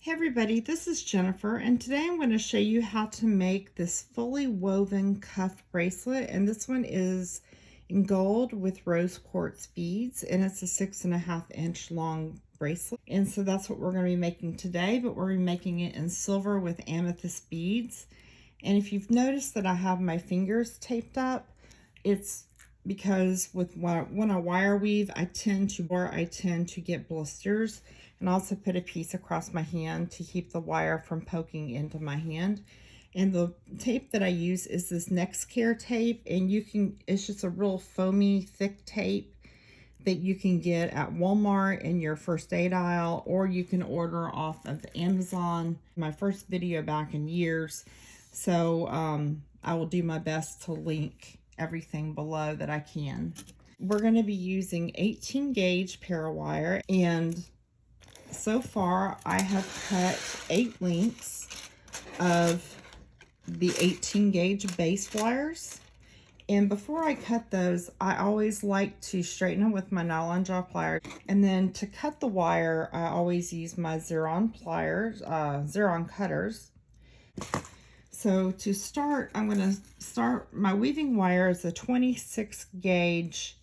Hey everybody, this is Jennifer, and today I'm going to show you how to make this fully woven cuff bracelet. And this one is in gold with rose quartz beads, and it's a 6.5-inch long bracelet. And so that's what we're going to be making today, but we're making it in silver with amethyst beads. And if you've noticed that I have my fingers taped up, it's because when I wire weave, I tend to get blisters, and also put a piece across my hand to keep the wire from poking into my hand. And the tape that I use is this Next Care tape, and it's just a real foamy, thick tape that you can get at Walmart in your first aid aisle, or you can order off of Amazon. My first video back in years, so I will do my best to link everything below that I can. We're going to be using 18 gauge parawire, and so far I have cut 8 lengths of the 18 gauge base wires. And before I cut those, I always like to straighten them with my nylon jaw pliers. And then to cut the wire, I always use my Xuron pliers, Xuron cutters. So to start, I'm going to start my weaving wire is a 26 gauge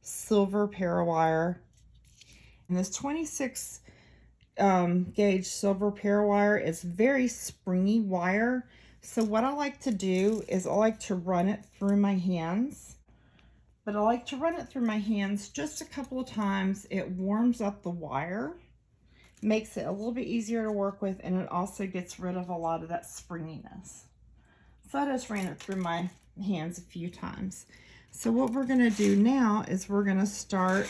silver parawire. And this 26 gauge silver parawire is very springy wire. So what I like to do is I like to run it through my hands. But I like to run it through my hands just a couple of times. It warms up the wire, makes it a little bit easier to work with, and it also gets rid of a lot of that springiness. So I just ran it through my hands a few times. So what we're going to do now is we're going to start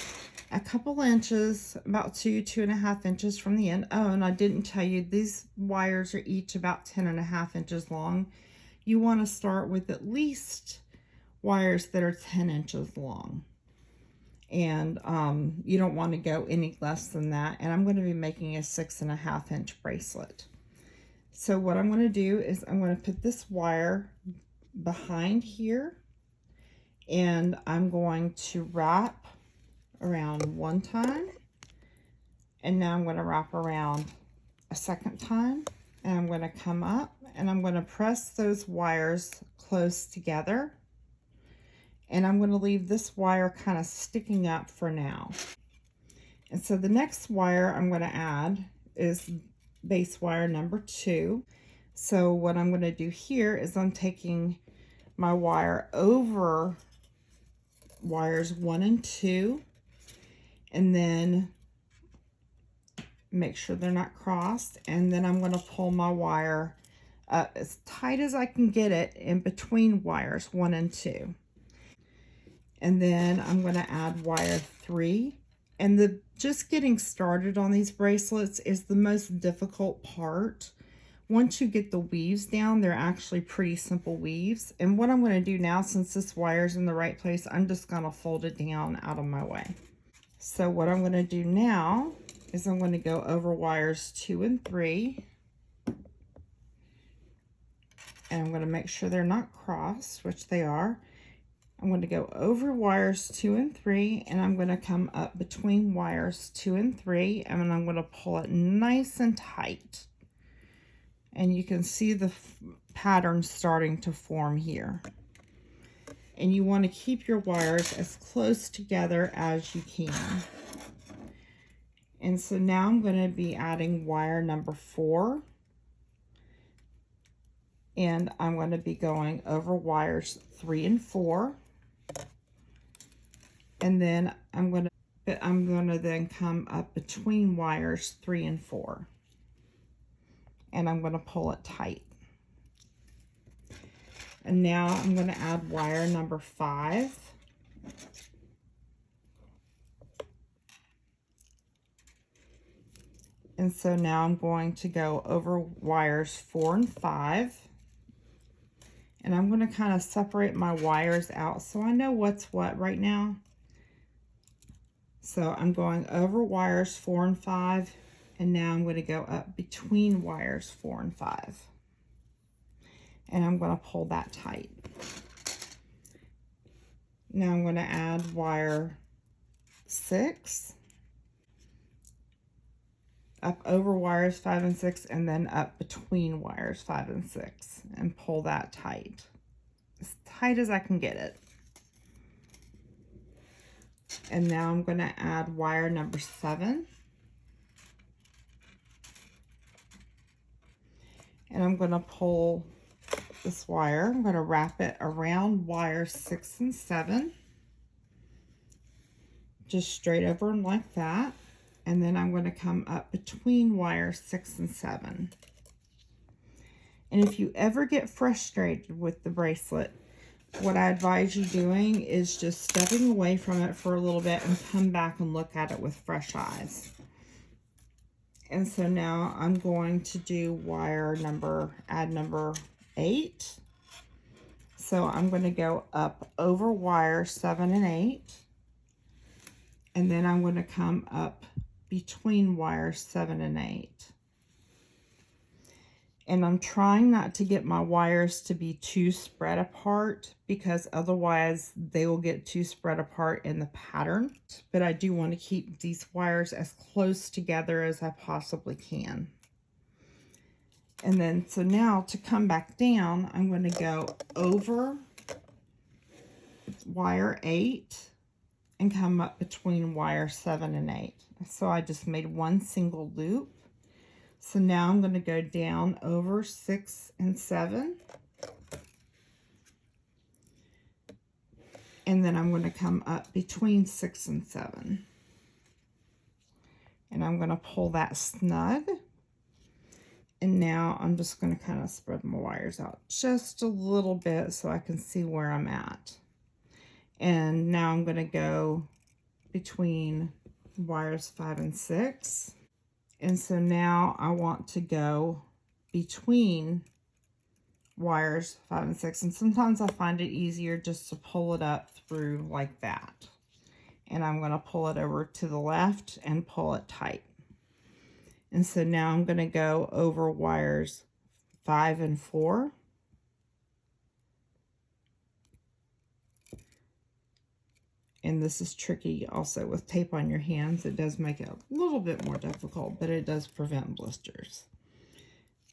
a couple inches, about 2.5 inches from the end. Oh, and I didn't tell you, these wires are each about 10.5 inches long. You want to start with at least wires that are 10 inches long. And you don't want to go any less than that. And I'm going to be making a 6.5-inch bracelet. So what I'm going to do is I'm going to put this wire behind here, and I'm going to wrap around one time, and now I'm going to wrap around a second time, and I'm going to come up and I'm going to press those wires close together, and I'm going to leave this wire kind of sticking up for now. And so the next wire I'm going to add is base wire number 2. So what I'm going to do here is I'm taking my wire over wires 1 and 2, and then make sure they're not crossed, and then I'm going to pull my wire up as tight as I can get it in between wires 1 and 2. And then I'm going to add wire 3. And just getting started on these bracelets is the most difficult part. Once you get the weaves down, they're actually pretty simple weaves. And what I'm going to do now, since this wire's in the right place, I'm just going to fold it down out of my way. So what I'm going to do now is I'm going to go over wires 2 and 3. And I'm going to make sure they're not crossed, which they are. I'm going to go over wires 2 and 3, and I'm going to come up between wires 2 and 3, and I'm going to pull it nice and tight. And you can see the pattern starting to form here. And you want to keep your wires as close together as you can. And so now I'm going to be adding wire number 4. And I'm going to be going over wires 3 and 4. And then I'm going to then come up between wires 3 and 4. And I'm going to pull it tight. And now I'm going to add wire number 5. And so now I'm going to go over wires 4 and 5. And I'm going to kind of separate my wires out so I know what's what right now. So I'm going over wires 4 and 5, and now I'm going to go up between wires 4 and 5. And I'm going to pull that tight. Now I'm going to add wire 6. up over wires 5 and 6, and then up between wires 5 and 6, and pull that tight, as tight as I can get it. And now I'm going to add wire number 7. And I'm going to pull this wire. I'm going to wrap it around wire 6 and 7. Just straight over like that. And then I'm going to come up between wire 6 and 7. And if you ever get frustrated with the bracelet, what I advise you doing is just stepping away from it for a little bit and come back and look at it with fresh eyes. And so now I'm going to do add number 8. So I'm going to go up over wire 7 and 8. And then I'm going to come up between wires 7 and 8. And I'm trying not to get my wires to be too spread apart, because otherwise they will get too spread apart in the pattern. But I do want to keep these wires as close together as I possibly can. And then, so now to come back down, I'm going to go over wire 8 and come up between wire 7 and 8. So I just made one single loop. So now I'm going to go down over 6 and 7. And then I'm going to come up between 6 and 7. And I'm going to pull that snug. And now I'm just going to kind of spread my wires out just a little bit so I can see where I'm at. And now I'm going to go between wires 5 and 6. And so now I want to go between wires 5 and 6. And sometimes I find it easier just to pull it up through like that. And I'm going to pull it over to the left and pull it tight. And so now I'm going to go over wires 5 and 4. And this is tricky also with tape on your hands. It does make it a little bit more difficult, but it does prevent blisters.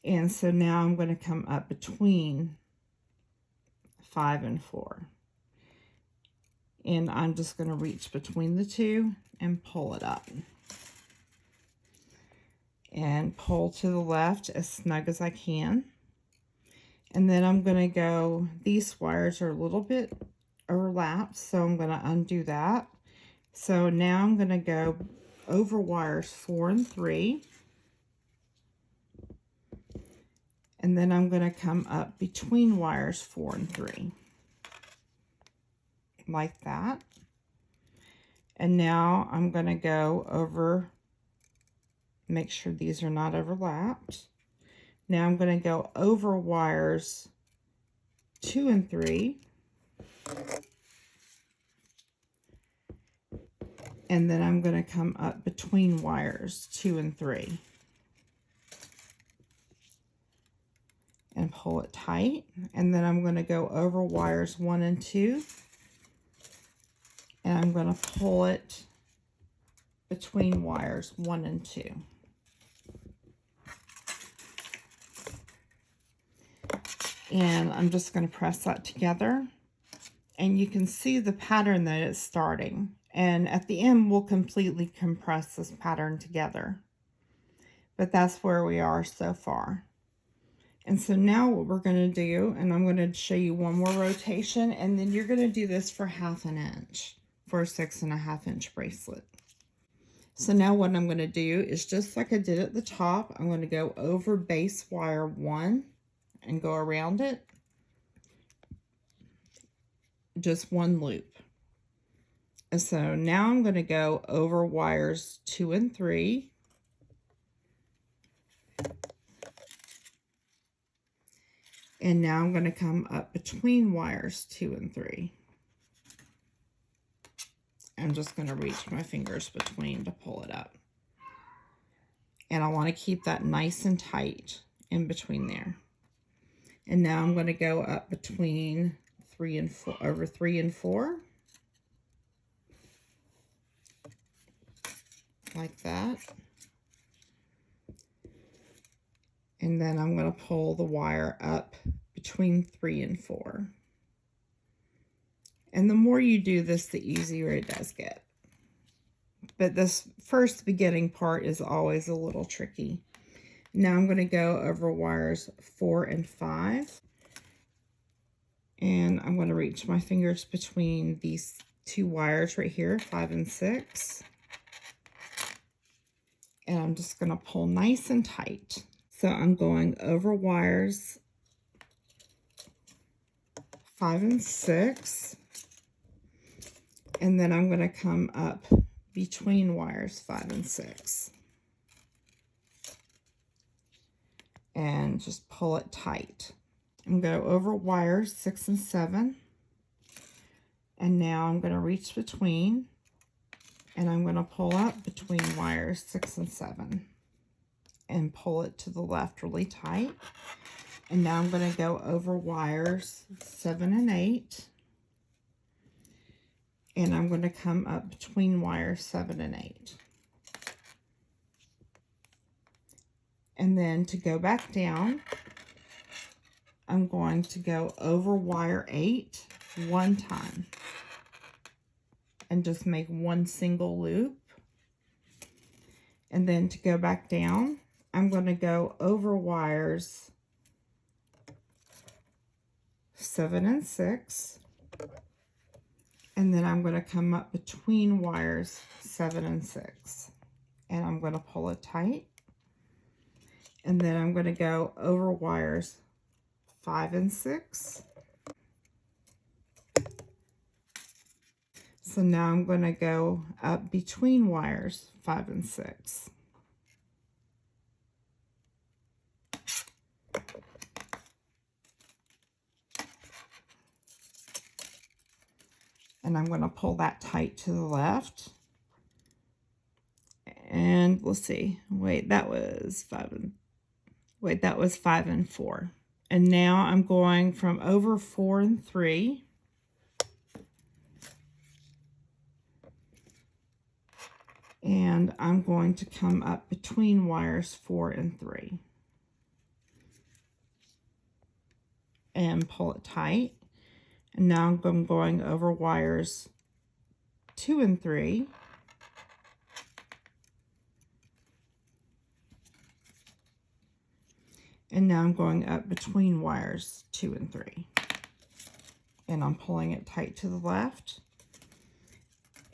And so now I'm going to come up between 5 and 4. And I'm just going to reach between the two and pull it up. And pull to the left as snug as I can. And then I'm going to go, these wires are a little bit overlapped, so I'm going to undo that. So now I'm going to go over wires 4 and 3. And then I'm going to come up between wires 4 and 3. Like that. And now I'm going to go over, make sure these are not overlapped. Now I'm going to go over wires 2 and 3. And then I'm going to come up between wires 2 and 3. And pull it tight. And then I'm going to go over wires 1 and 2. And I'm going to pull it between wires 1 and 2. And I'm just going to press that together. And you can see the pattern that it's starting. And at the end, we'll completely compress this pattern together. But that's where we are so far. And so now what we're going to do, and I'm going to show you one more rotation, and then you're going to do this for 1/2 inch for a 6.5 inch bracelet. So now what I'm going to do is just like I did at the top, I'm going to go over base wire 1 and go around it. Just one loop. And so now I'm going to go over wires 2 and 3. And now I'm going to come up between wires 2 and 3. I'm just going to reach my fingers between to pull it up. And I want to keep that nice and tight in between there. And now I'm going to go up between 3 and 4, over 3 and 4. Like that. And then I'm going to pull the wire up between 3 and 4. And the more you do this, the easier it does get. But this first beginning part is always a little tricky. Now I'm going to go over wires 4 and 5. And I'm going to reach my fingers between these 2 wires right here, 5 and 6. And I'm just going to pull nice and tight. So I'm going over wires 5 and 6. And then I'm going to come up between wires 5 and 6. And just pull it tight. I'm going to go over wires 6 and 7. And now I'm going to reach between. And I'm going to pull up between wires 6 and 7. And pull it to the left really tight. And now I'm going to go over wires 7 and 8. And I'm going to come up between wires 7 and 8. And then to go back down, I'm going to go over wire 8 one time. And just make one single loop. And then to go back down, I'm going to go over wires 7 and 6. And then I'm going to come up between wires 7 and 6. And I'm going to pull it tight. And then I'm going to go over wires 5 and 6. So now I'm going to go up between wires 5 and 6. And I'm going to pull that tight to the left. And let's see. Wait, that was 5 and 4. And now I'm going from over 4 and 3. And I'm going to come up between wires 4 and 3. And pull it tight. And now I'm going over wires 2 and 3. And now I'm going up between wires 2 and 3. And I'm pulling it tight to the left.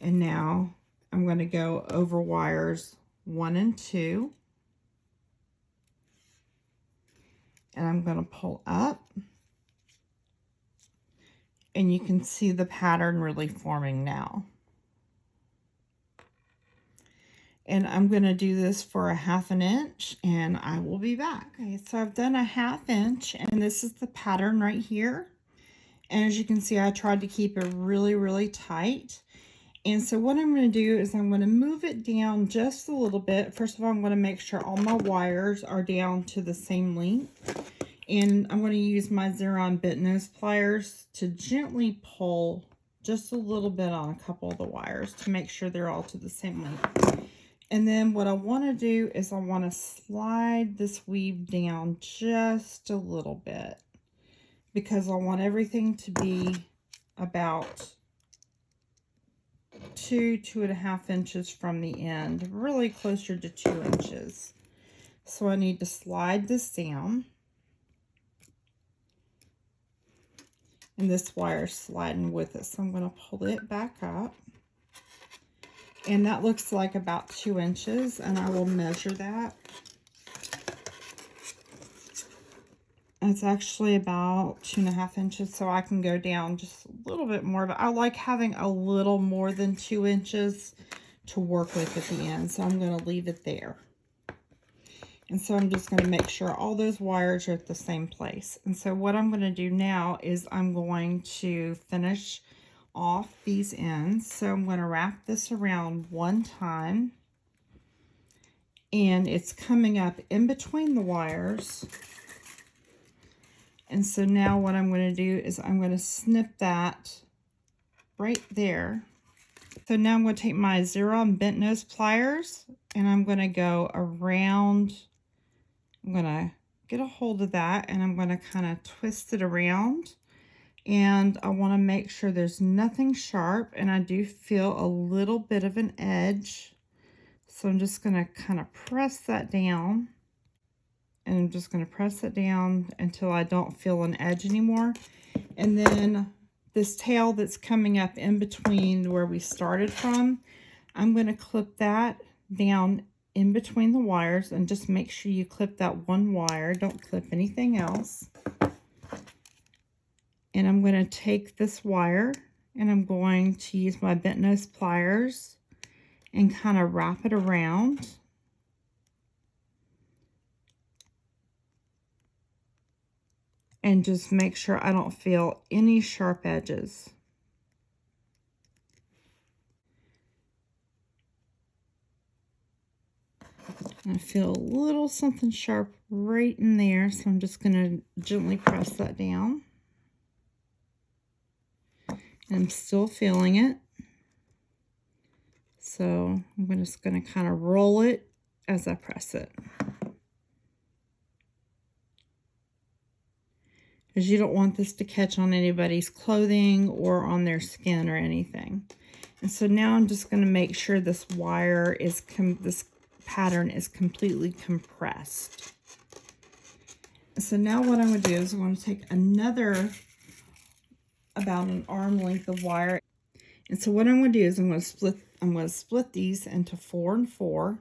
And now I'm going to go over wires 1 and 2. And I'm going to pull up. And you can see the pattern really forming now. And I'm going to do this for a 1/2 inch and I will be back. Okay, so I've done a 1/2 inch and this is the pattern right here. And as you can see, I tried to keep it really, really tight. And so what I'm going to do is I'm going to move it down just a little bit. First of all, I'm going to make sure all my wires are down to the same length. And I'm going to use my Xuron bent nose pliers to gently pull just a little bit on a couple of the wires to make sure they're all to the same length. And then what I want to do is I want to slide this weave down just a little bit because I want everything to be about 2.5 inches from the end, really closer to 2 inches. So I need to slide this down. And this wire is sliding with it, so I'm going to pull it back up. And that looks like about 2 inches, and I will measure that. It's actually about 2.5 inches, so I can go down just a little bit more, but I like having a little more than 2 inches to work with at the end, so I'm going to leave it there. And so I'm just going to make sure all those wires are at the same place. And so what I'm going to do now is I'm going to finish off these ends. So I'm going to wrap this around one time. And it's coming up in between the wires. And so now what I'm going to do is I'm going to snip that right there. So now I'm going to take my Xuron bent nose pliers and I'm going to go around. I'm going to get a hold of that, and I'm going to kind of twist it around. And I want to make sure there's nothing sharp, and I do feel a little bit of an edge. So I'm just going to kind of press that down. And I'm just going to press it down until I don't feel an edge anymore. And then this tail that's coming up in between where we started from, I'm going to clip that down in between the wires, and just make sure you clip that one wire. Don't clip anything else. And I'm going to take this wire, and I'm going to use my bent nose pliers and kind of wrap it around. And just make sure I don't feel any sharp edges. I feel a little something sharp right in there, so I'm just going to gently press that down. And I'm still feeling it. So I'm just going to kind of roll it as I press it. Because you don't want this to catch on anybody's clothing or on their skin or anything. And so now I'm just going to make sure this wire is, this pattern is completely compressed. So now what I'm going to do is I'm going to take another about an arm length of wire. And so what I'm going to do is I'm going to split these into 4 and 4.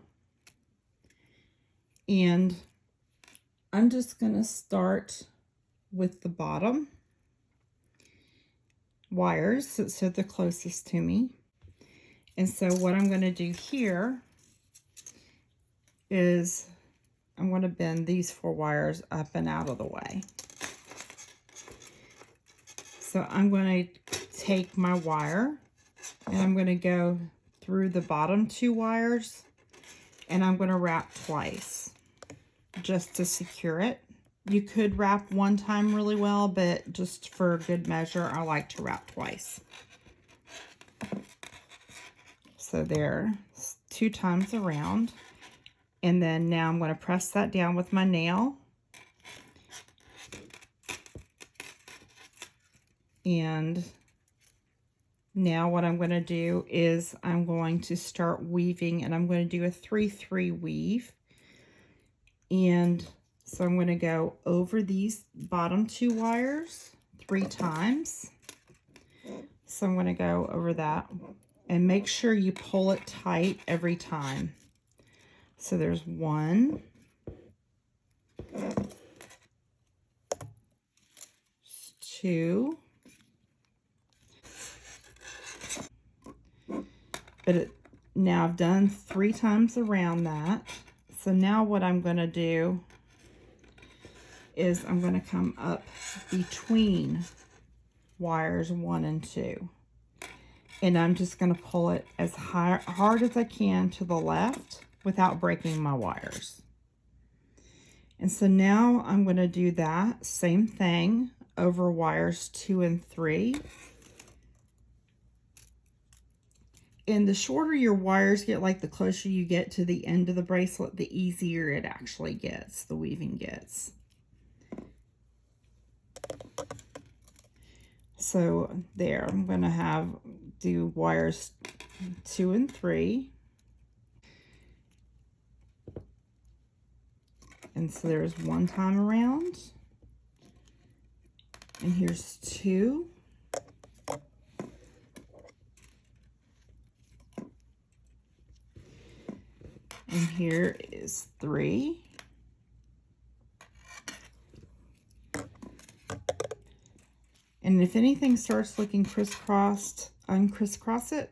And I'm just going to start with the bottom wires, so they're closest to me. And so what I'm going to do here is I'm going to bend these 4 wires up and out of the way. So I'm going to take my wire, and I'm going to go through the bottom 2 wires, and I'm going to wrap twice just to secure it. You could wrap one time really well, but just for good measure, I like to wrap twice. So there, 2 times around. And then now I'm going to press that down with my nail. And now what I'm going to do is I'm going to start weaving, and I'm going to do a 3-3 weave. And so I'm going to go over these bottom 2 wires 3 times. So I'm going to go over that, and make sure you pull it tight every time. So there's 1, 2, but now I've done 3 times around that. So now what I'm going to do is I'm going to come up between wires 1 and 2. And I'm just going to pull it as hard as I can to the left without breaking my wires. And so now I'm going to do that same thing over wires 2 and 3. And the shorter your wires get, like the closer you get to the end of the bracelet, the easier it actually gets, the weaving gets. So there, I'm going to do wires 2 and 3. And so there's 1 time around. And here's 2. And here is 3. And if anything starts looking crisscrossed, uncrisscross it.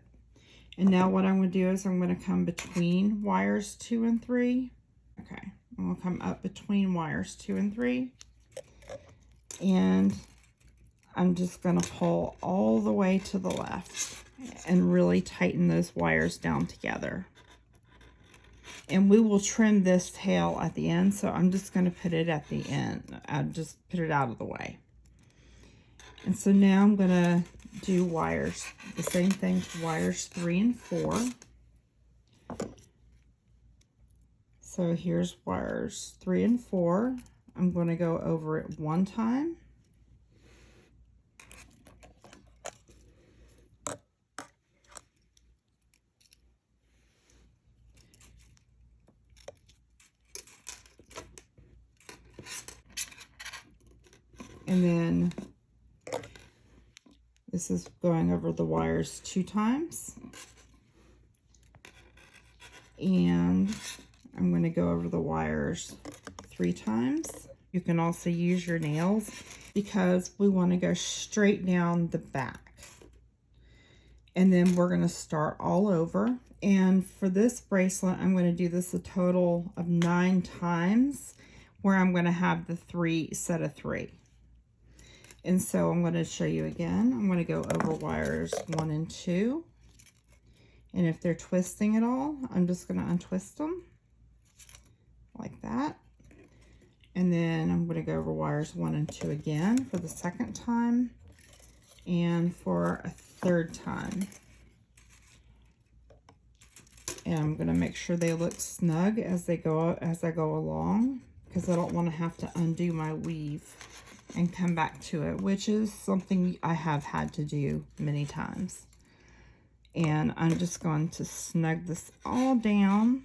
And now what I'm going to do is I'm going to come between wires 2 and 3. Okay, I'm going to come up between wires 2 and 3. And I'm just going to pull all the way to the left and really tighten those wires down together. And we will trim this tail at the end, so I'm just going to put it at the end. I'll just put it out of the way. And so now I'm going to do wires, the same thing for wires 3 and 4. So here's wires 3 and 4. I'm going to go over it one time. And then this is going over the wires 2 times. And I'm going to go over the wires 3 times. You can also use your nails because we want to go straight down the back. And then we're going to start all over. And for this bracelet, I'm going to do this a total of 9 times, where I'm going to have the set of 3. And so I'm going to show you again. I'm going to go over wires 1 and 2. And if they're twisting at all, I'm just going to untwist them like that. And then I'm going to go over wires 1 and 2 again for the second time and for a third time. And I'm going to make sure they look snug as I go along, because I don't want to have to undo my weave and come back to it, which is something I have had to do many times. And I'm just going to snug this all down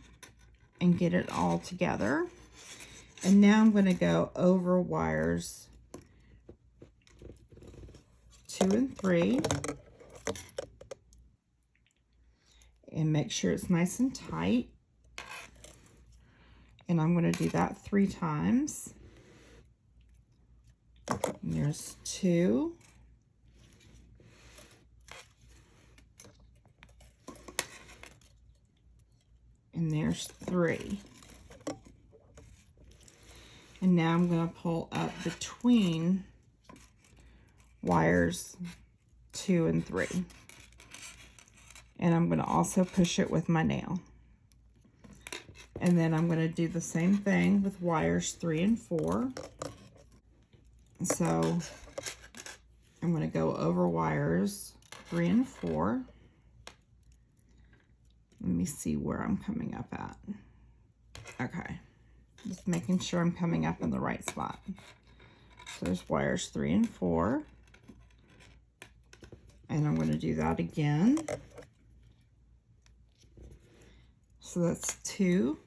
and get it all together. And now I'm going to go over wires 2 and 3 and make sure it's nice and tight. And I'm going to do that 3 times. And there's 2. And there's 3. And now I'm going to pull up between wires 2 and 3. And I'm going to also push it with my nail. And then I'm going to do the same thing with wires 3 and 4. So I'm going to go over wires 3 and 4. Let me see where I'm coming up at. Okay. Just making sure I'm coming up in the right spot. So there's wires 3 and 4. And I'm going to do that again. So that's 2.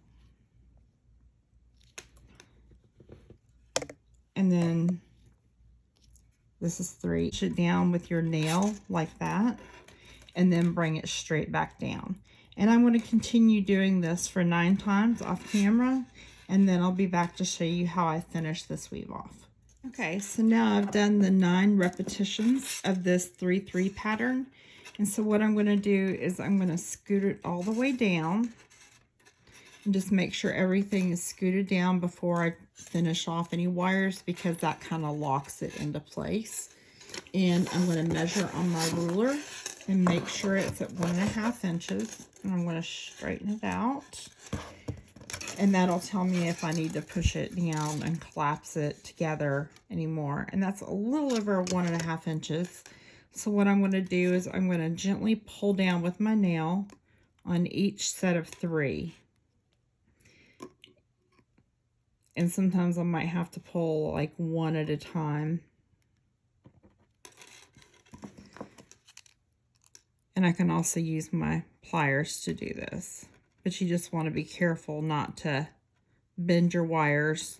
And then this is 3. Push it down with your nail like that, and then bring it straight back down. And I'm going to continue doing this for 9 times off camera, and then I'll be back to show you how I finish this weave off. Okay, so now I've done the 9 repetitions of this 3-3 pattern. And so what I'm going to do is I'm going to scoot it all the way down and just make sure everything is scooted down before I finish off any wires, because that kind of locks it into place. And I'm going to measure on my ruler and make sure it's at 1.5 inches. And I'm going to straighten it out. And that'll tell me if I need to push it down and collapse it together anymore. And that's a little over 1.5 inches. So what I'm going to do is I'm going to gently pull down with my nail on each set of 3. And sometimes I might have to pull like 1 at a time. And I can also use my pliers to do this. But you just want to be careful not to bend your wires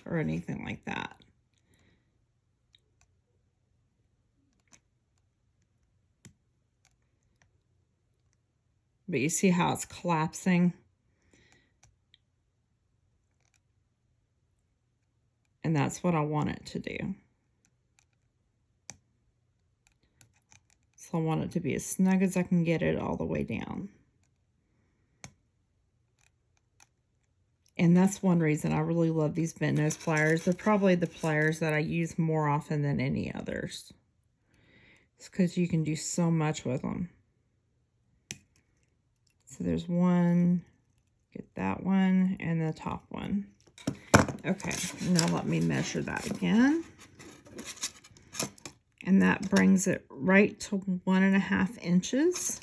or anything like that. But you see how it's collapsing? And that's what I want it to do. So I want it to be as snug as I can get it all the way down. And that's one reason I really love these bent nose pliers. They're probably the pliers that I use more often than any others. It's because you can do so much with them. So there's one, get that one, and the top one. Okay, now let me measure that again. And that brings it right to 1.5 inches.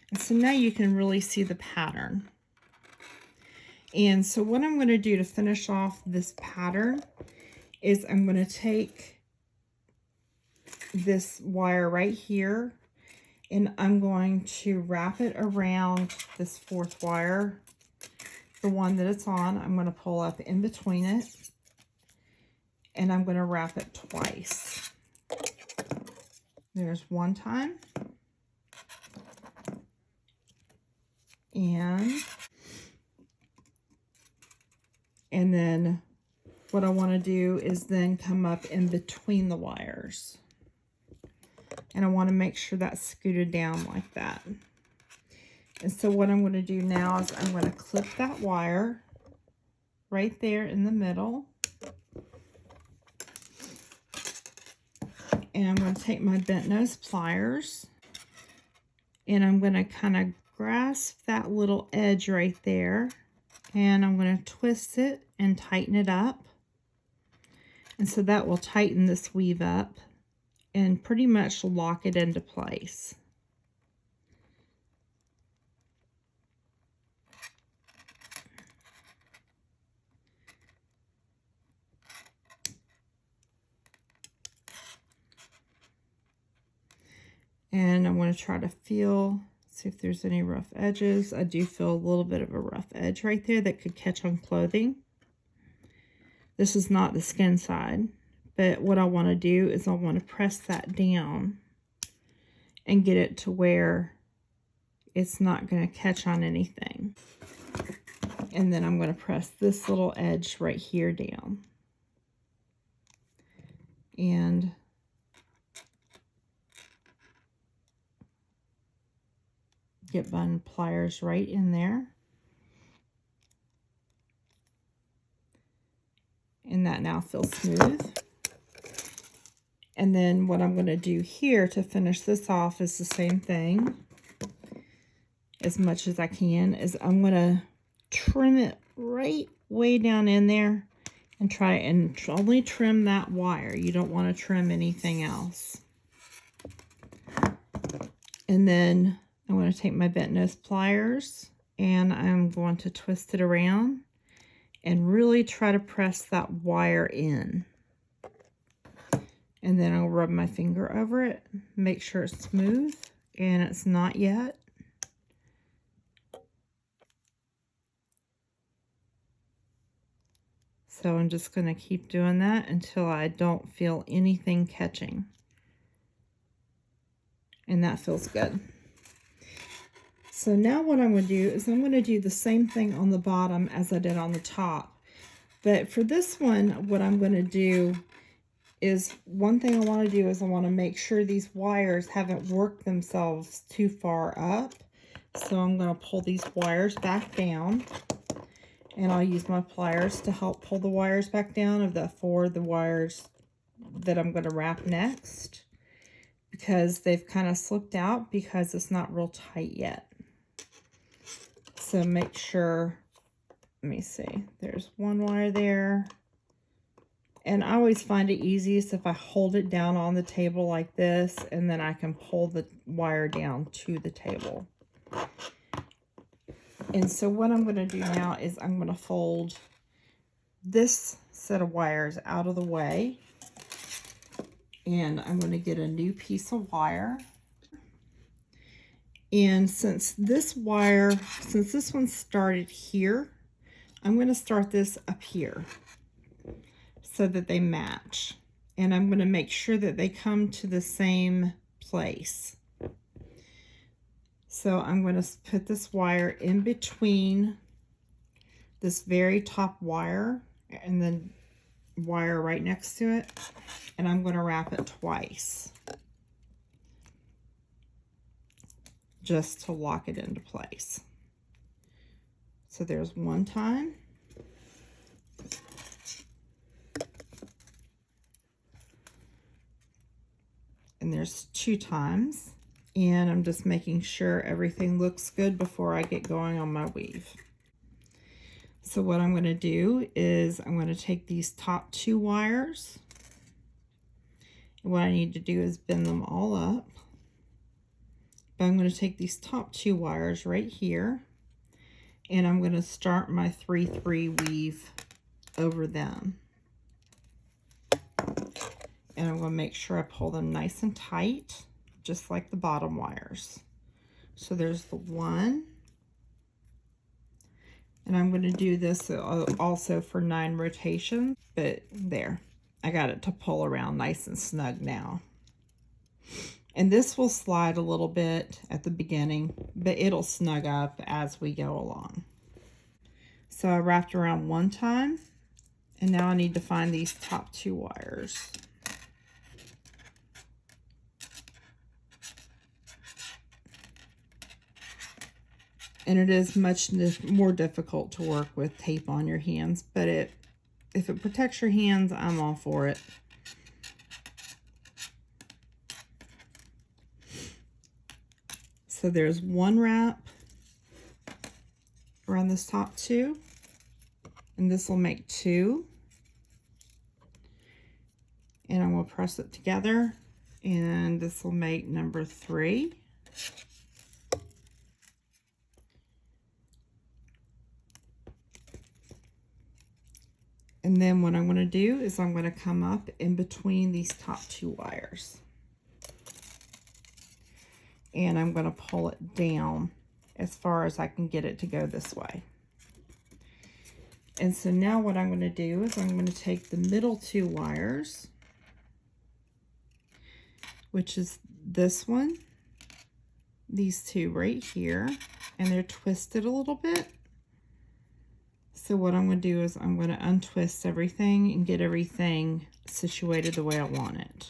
And so now you can really see the pattern. And so what I'm going to do to finish off this pattern is I'm going to take this wire right here and I'm going to wrap it around this 4th wire, the one that it's on. I'm going to pull up in between it and I'm going to wrap it twice. There's one time. And then what I want to do is then come up in between the wires. And I want to make sure that's scooted down like that. And so what I'm going to do now is I'm going to clip that wire right there in the middle. And I'm going to take my bent nose pliers and I'm going to kind of grasp that little edge right there. And I'm going to twist it and tighten it up. And so that will tighten this weave up and pretty much lock it into place. And I'm going to try to see if there's any rough edges. I do feel a little bit of a rough edge right there that could catch on clothing. This is not the skin side, but what I want to do is I want to press that down and get it to where it's not going to catch on anything. And then I'm going to press this little edge right here down. And get my pliers right in there. And that now feels smooth. And then what I'm going to do here to finish this off is the same thing. As much as I can is I'm going to trim it right way down in there and try and only trim that wire. You don't want to trim anything else. And then I'm going to take my bent nose pliers and I'm going to twist it around and really try to press that wire in. And then I'll rub my finger over it, make sure it's smooth, and it's not yet. So I'm just going to keep doing that until I don't feel anything catching. And that feels good. So now what I'm going to do is I'm going to do the same thing on the bottom as I did on the top. But for this one, what I'm going to do is, one thing I want to do is I want to make sure these wires haven't worked themselves too far up. So I'm going to pull these wires back down. And I'll use my pliers to help pull the wires back down for the wires that I'm going to wrap next. Because they've kind of slipped out because it's not real tight yet. So make sure, let me see, there's one wire there. And I always find it easiest if I hold it down on the table like this, and then I can pull the wire down to the table. And so what I'm going to do now is I'm going to fold this set of wires out of the way. And I'm going to get a new piece of wire. And since this one started here, I'm going to start this up here so that they match. And I'm going to make sure that they come to the same place. So I'm going to put this wire in between this very top wire and then wire right next to it. And I'm going to wrap it twice. Just to lock it into place. So there's one time. And there's 2 times. And I'm just making sure everything looks good before I get going on my weave. So what I'm going to do is I'm going to take these top 2 wires. And what I need to do is bend them all up. But I'm going to take these top 2 wires right here. And I'm going to start my 3-3 weave over them. And I'm going to make sure I pull them nice and tight, just like the bottom wires. So there's the one. And I'm going to do this also for 9 rotations, but there, I got it to pull around nice and snug now. And this will slide a little bit at the beginning, but it'll snug up as we go along. So I wrapped around one time, and now I need to find these top 2 wires. And it is much more difficult to work with tape on your hands, but if it protects your hands, I'm all for it. So there's one wrap around this top 2, and this will make 2. And I'm going to press it together, and this will make number 3. And then what I'm going to do is I'm going to come up in between these top 2 wires. And I'm going to pull it down as far as I can get it to go this way. And so now what I'm going to do is I'm going to take the middle 2 wires, which is this one, these 2 right here, and they're twisted a little bit. So what I'm going to do is I'm going to untwist everything and get everything situated the way I want it.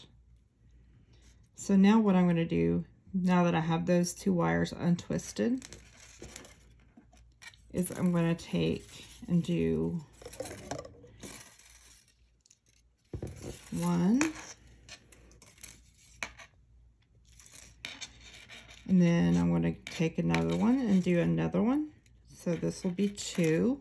So now what I'm going to do, now that I have those 2 wires untwisted, is I'm going to take and do 1, and then I'm going to take another one and do another one. So this will be 2.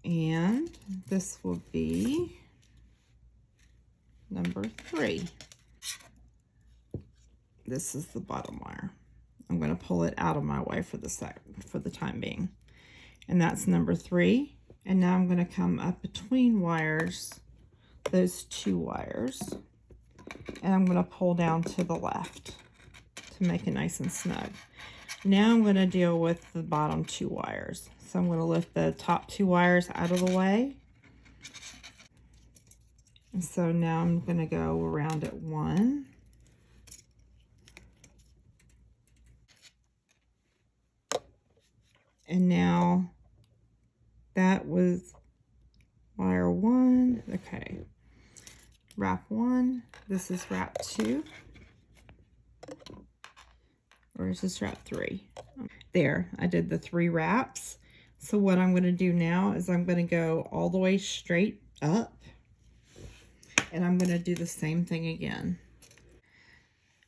And this will be number 3. This is the bottom wire. I'm going to pull it out of my way for the time being. And that's number 3. And now I'm going to come up between wires, those 2 wires, and I'm going to pull down to the left to make it nice and snug. Now I'm going to deal with the bottom 2 wires. So I'm going to lift the top 2 wires out of the way. And so now I'm going to go around at 1. And now that was wire 1. Okay. Wrap 1. This is wrap 2. Or is this wrap 3? There, I did the 3 wraps. So what I'm going to do now is I'm going to go all the way straight up, and I'm going to do the same thing again.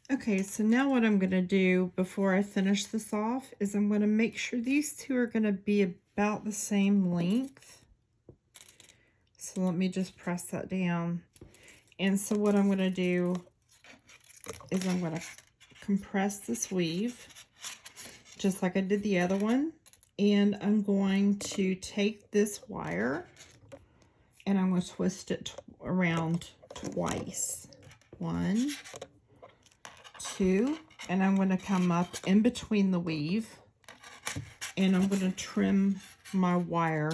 Okay, so now what I'm going to do before I finish this off is I'm going to make sure these 2 are going to be about the same length. So let me just press that down. And so what I'm going to do is I'm going to compress this weave just like I did the other one. And I'm going to take this wire and I'm going to twist it around twice. 1, 2, and I'm going to come up in between the weave and I'm going to trim my wire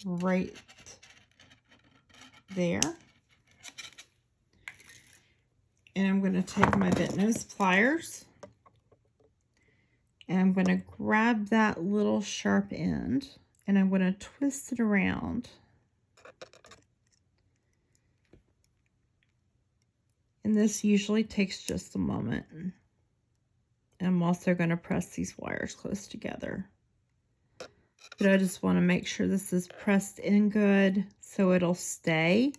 right there. And I'm going to take my bent nose pliers and I'm going to grab that little sharp end and I'm going to twist it around. And this usually takes just a moment. And I'm also going to press these wires close together. But I just want to make sure this is pressed in good so it'll stay.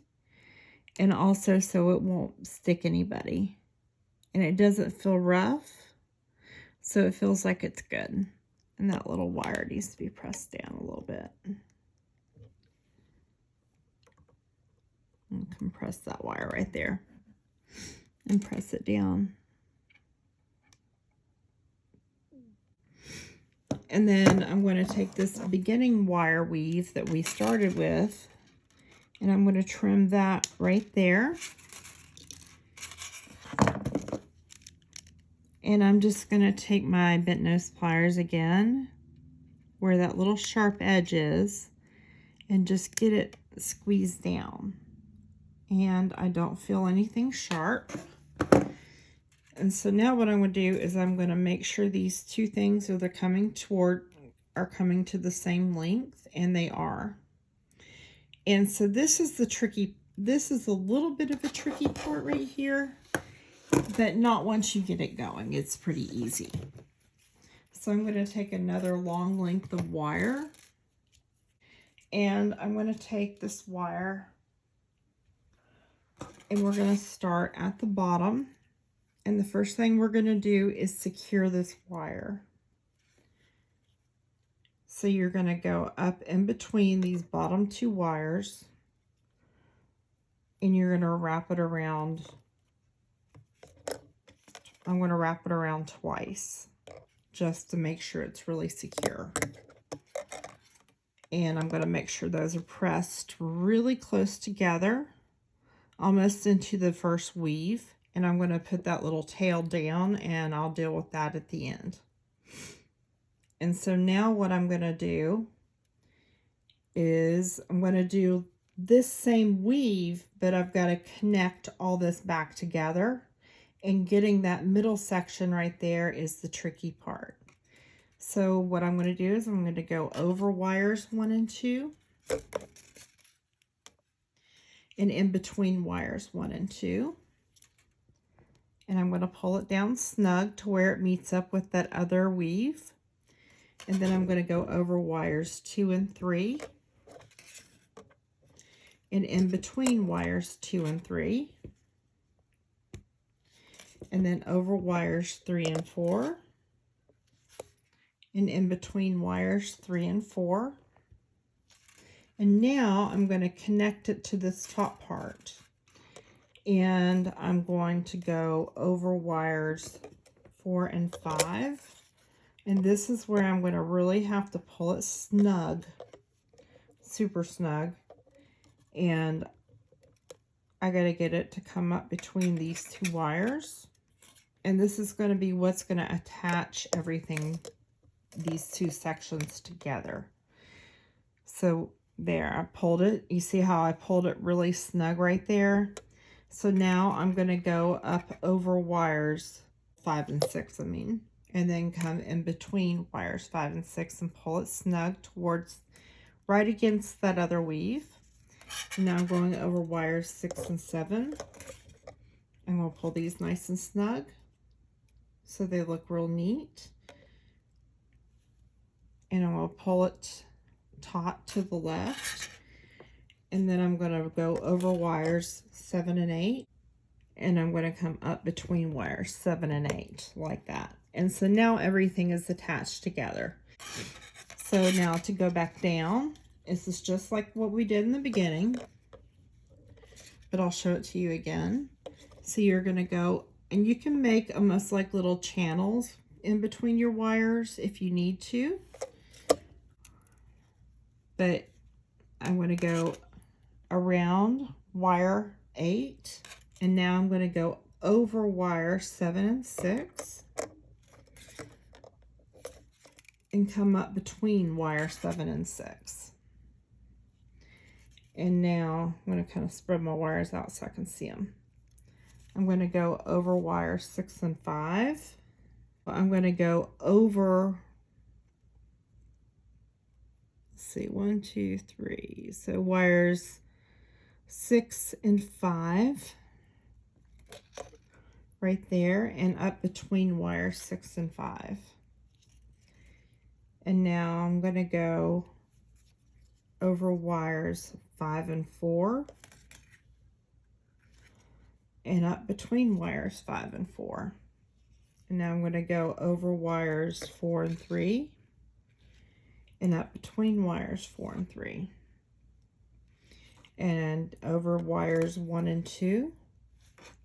And also so it won't stick anybody. And it doesn't feel rough. So it feels like it's good. And that little wire needs to be pressed down a little bit. And compress that wire right there. and press it down. And then I'm going to take this beginning wire weave that we started with, and I'm going to trim that right there. And I'm just going to take my bent nose pliers again, where that little sharp edge is, and just get it squeezed down. And I don't feel anything sharp. And so now what I'm going to do is I'm going to make sure these two things are coming to the same length, and they are. And so this is a little bit of a tricky part right here, but not once you get it going. It's pretty easy. So I'm going to take another long length of wire, and I'm going to take this wire, and we're going to start at the bottom. And the first thing we're going to do is secure this wire. So you're going to go up in between these bottom two wires, and you're going to wrap it around. I'm going to wrap it around twice just to make sure it's really secure. And I'm going to make sure those are pressed really close together, almost into the first weave. And I'm going to put that little tail down, and I'll deal with that at the end. And so now what I'm going to do is I'm going to do this same weave, but I've got to connect all this back together. And getting that middle section right there is the tricky part. So what I'm going to do is I'm going to go over wires 1 and 2. And in between wires 1 and 2. And I'm going to pull it down snug to where it meets up with that other weave. And then I'm going to go over wires 2 and 3. And in between wires 2 and 3. And then over wires 3 and 4. And in between wires 3 and 4. And now I'm going to connect it to this top part. And I'm going to go over wires 4 and 5. And this is where I'm going to really have to pull it snug, super snug. And I got to get it to come up between these two wires. And this is going to be what's going to attach everything, these two sections together. So there, I pulled it. You see how I pulled it really snug right there? So now I'm going to go up over wires 5 and 6, and then come in between wires 5 and 6 and pull it snug towards right against that other weave. And now I'm going over wires 6 and 7. I'm going to pull these nice and snug so they look real neat. And I'm going to pull it taut to the left. And then I'm going to go over wires 7 and 8. And I'm going to come up between wires 7 and 8 like that. And so now everything is attached together. So now to go back down, this is just like what we did in the beginning, but I'll show it to you again. So you're going to go, and you can make almost like little channels in between your wires if you need to. But I'm going to go around wire 8, and now I'm going to go over wire 7 and 6 and come up between wire 7 and 6. And now I'm going to kind of spread my wires out so I can see them. I'm going to go over wire 6 and 5. I'm going to go over, let's see, 1, 2, 3. So wires 6 and 5 right there, and up between wires 6 and 5. And now I'm going to go over wires 5 and 4 and up between wires 5 and 4. And now I'm going to go over wires 4 and 3 and up between wires 4 and 3. And over wires 1 and 2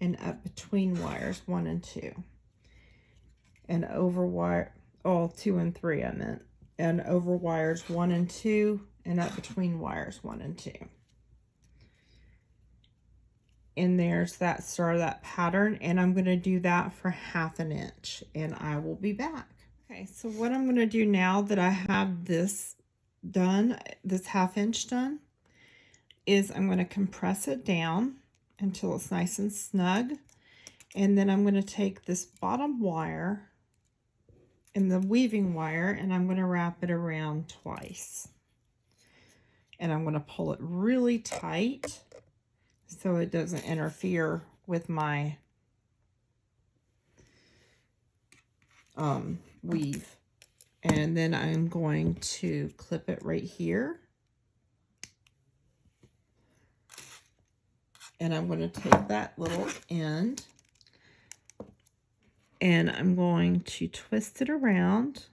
and up between wires 1 and 2. And over wire, oh, 2 and 3 I meant. And over wires 1 and 2 and up between wires 1 and 2. And there's that start of that pattern, and I'm going to do that for 1/2 inch, and I will be back. Okay, so what I'm going to do now that I have this done, this 1/2 inch done, is I'm going to compress it down until it's nice and snug, and then I'm going to take this bottom wire and the weaving wire, and I'm going to wrap it around twice, and I'm going to pull it really tight so it doesn't interfere with my weave. And then I'm going to clip it right here. And I'm going to take that little end and I'm going to twist it around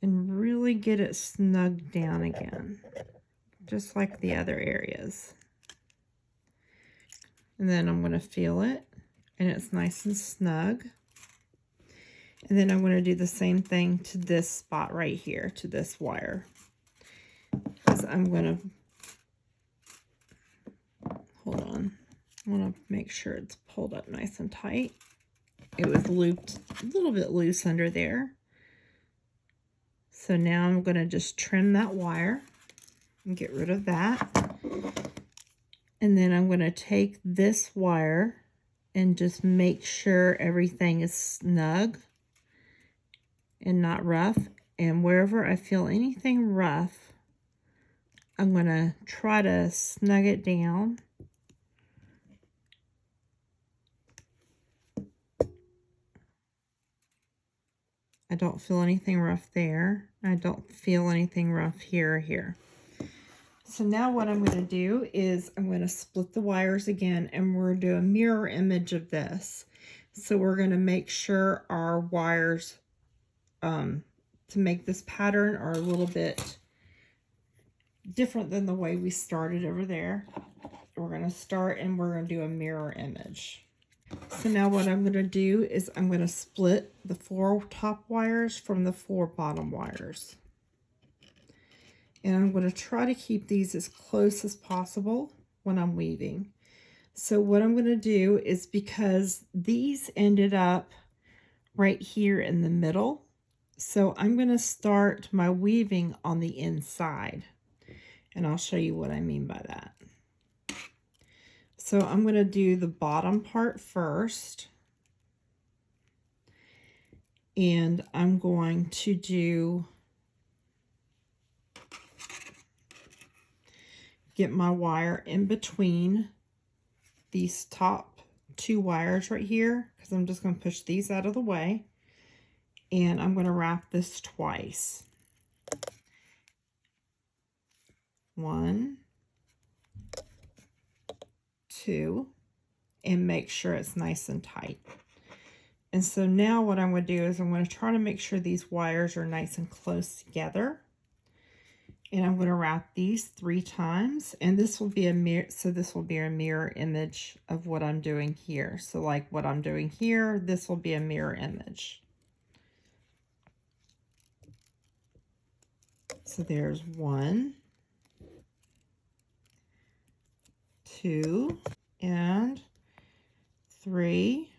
and really get it snugged down again, just like the other areas. And then I'm going to feel it, and it's nice and snug. And then I'm going to do the same thing to this spot right here, to this wire. So I'm going to, hold on, I want to make sure it's pulled up nice and tight. It was looped a little bit loose under there. So now I'm going to just trim that wire and get rid of that. And then I'm going to take this wire and just make sure everything is snug and not rough. And wherever I feel anything rough, I'm going to try to snug it down. I don't feel anything rough there. I don't feel anything rough here or here. So now what I'm going to do is I'm going to split the wires again, and we're going to do a mirror image of this. So we're going to make sure our wires to make this pattern are a little bit different than the way we started over there. We're going to start and we're going to do a mirror image. So now what I'm going to do is I'm going to split the 4 top wires from the 4 bottom wires. And I'm going to try to keep these as close as possible when I'm weaving. So what I'm going to do is, because these ended up right here in the middle, so I'm going to start my weaving on the inside. And I'll show you what I mean by that. So I'm going to do the bottom part first. And I'm going to get my wire in between these top 2 wires right here, because I'm just going to push these out of the way. And I'm going to wrap this twice. 1, 2, and make sure it's nice and tight. And so now what I'm going to do is I'm going to try to make sure these wires are nice and close together. And I'm going to wrap these 3 times, and this will be a mirror. So this will be a mirror image of what I'm doing here. So like what I'm doing here, this will be a mirror image. So there's 1, 2, and 3.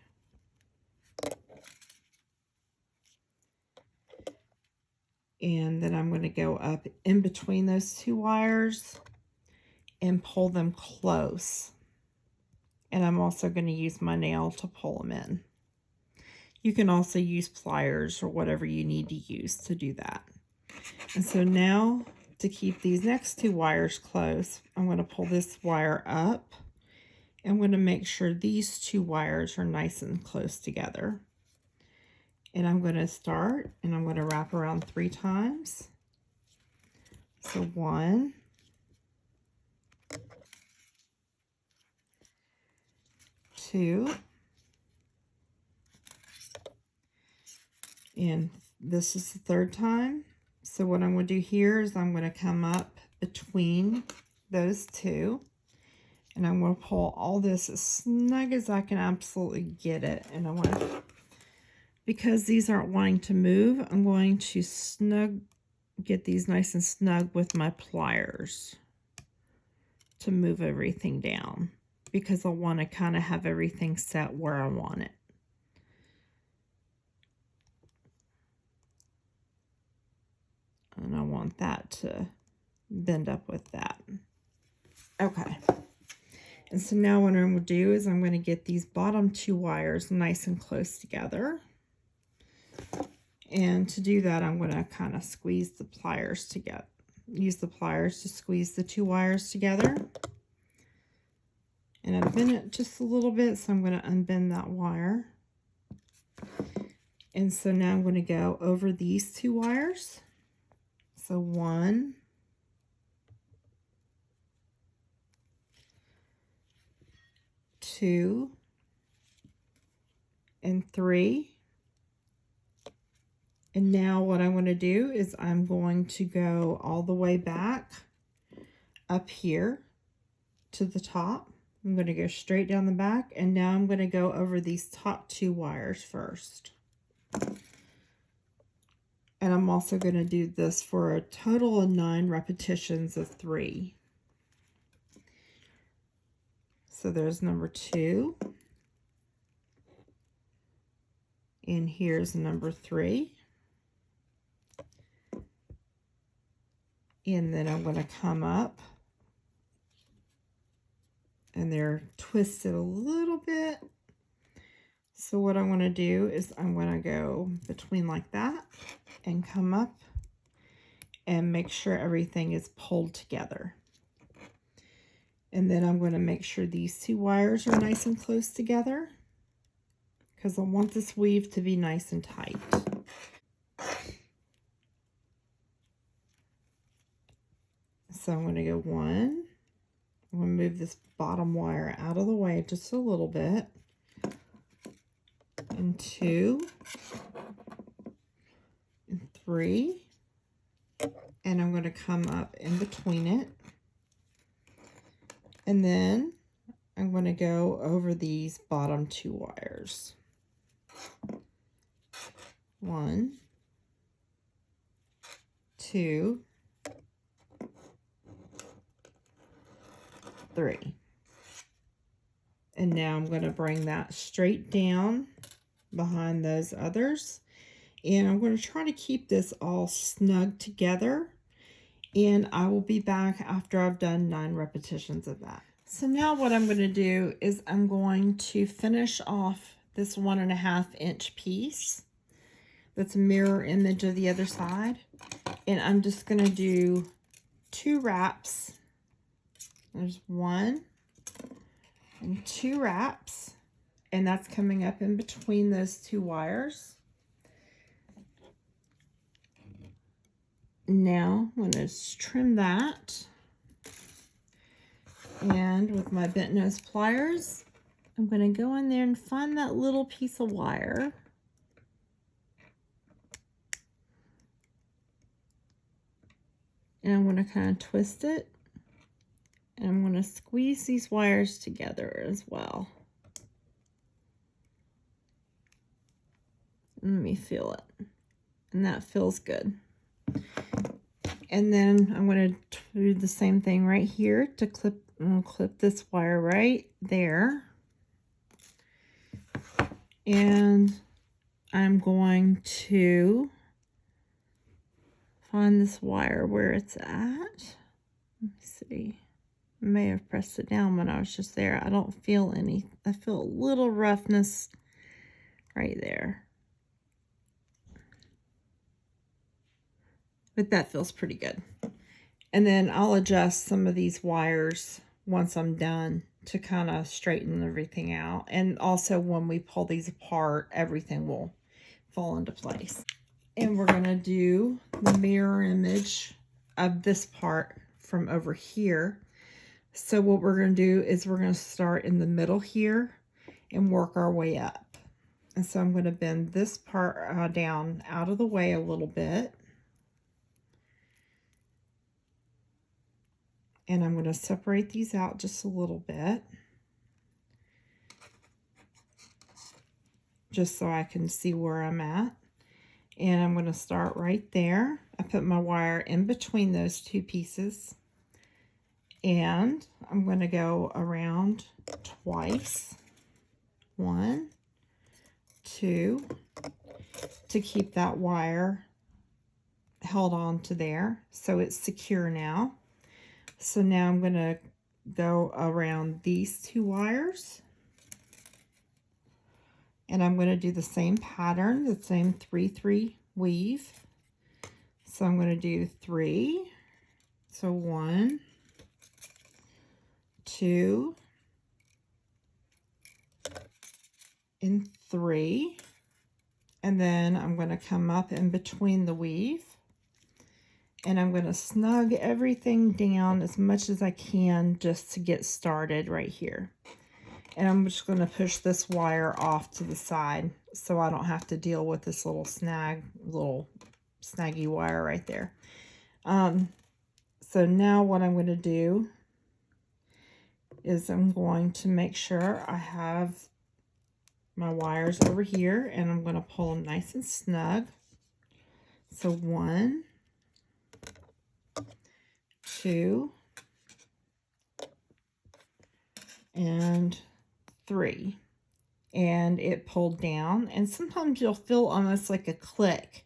And then I'm going to go up in between those 2 wires and pull them close. And I'm also going to use my nail to pull them in. You can also use pliers or whatever you need to use to do that. And so now, to keep these next 2 wires close, I'm going to pull this wire up. I'm going to make sure these 2 wires are nice and close together. And I'm going to start, and I'm going to wrap around 3 times. So 1, 2, and this is the 3rd time. So what I'm going to do here is I'm going to come up between those two. And I'm going to pull all this as snug as I can absolutely get it. And I want to, because these aren't wanting to move, I'm going to get these nice and snug with my pliers to move everything down, because I want to kind of have everything set where I want it. And I want that to bend up with that. Okay. And so now what I'm going to do is I'm going to get these bottom two wires nice and close together. And to do that, I'm going to kind of squeeze the pliers together. Use the pliers to squeeze the two wires together. And I've bent it just a little bit, so I'm going to unbend that wire. And so now I'm going to go over these two wires. So 1, 2, and 3. And now what I'm going to do is I'm going to go all the way back up here to the top. I'm going to go straight down the back, and now I'm going to go over these top two wires first. And I'm also going to do this for a total of 9 repetitions of 3. So there's number 2. And here's number 3. And then I'm going to come up, and they're twisted a little bit. So what I'm going to do is I'm going to go between like that and come up and make sure everything is pulled together. And then I'm going to make sure these two wires are nice and close together, because I want this weave to be nice and tight. So I'm going to go 1. I'm going to move this bottom wire out of the way just a little bit. And 2. And 3. And I'm going to come up in between it. And then I'm going to go over these bottom two wires. 1, 2, 3. And now I'm going to bring that straight down behind those others. And I'm going to try to keep this all snug together. And I will be back after I've done 9 repetitions of that. So now what I'm going to do is I'm going to finish off this 1.5 inch piece. That's a mirror image of the other side. And I'm just going to do 2 wraps. There's 1 and 2 wraps. And that's coming up in between those 2 wires. Now I'm going to trim that, and with my bent nose pliers, I'm going to go in there and find that little piece of wire, and I'm going to kind of twist it, and I'm going to squeeze these wires together as well. Let me feel it, and that feels good. And then I'm going to do the same thing right here to clip. I'm going to clip this wire right there. And I'm going to find this wire where it's at. Let me see. I may have pressed it down when I was just there. I don't feel any. I feel a little roughness right there. But that feels pretty good. And then I'll adjust some of these wires once I'm done to kind of straighten everything out. And also when we pull these apart, everything will fall into place. And we're going to do the mirror image of this part from over here. So what we're going to do is we're going to start in the middle here and work our way up. And so I'm going to bend this part down out of the way a little bit. And I'm going to separate these out just a little bit, just so I can see where I'm at. And I'm going to start right there. I put my wire in between those two pieces. And I'm going to go around twice. 1, 2, to keep that wire held on to there. So it's secure now. So now I'm going to go around these 2 wires. And I'm going to do the same pattern, the same 3-3 weave. So I'm going to do 3. So 1, 2, and 3. And then I'm going to come up in between the weave. And I'm going to snug everything down as much as I can just to get started right here. And I'm just going to push this wire off to the side so I don't have to deal with this little snaggy wire right there. So now what I'm going to do is I'm going to make sure I have my wires over here, and I'm going to pull them nice and snug. So 1, 2, and 3. And it pulled down, and sometimes you'll feel almost like a click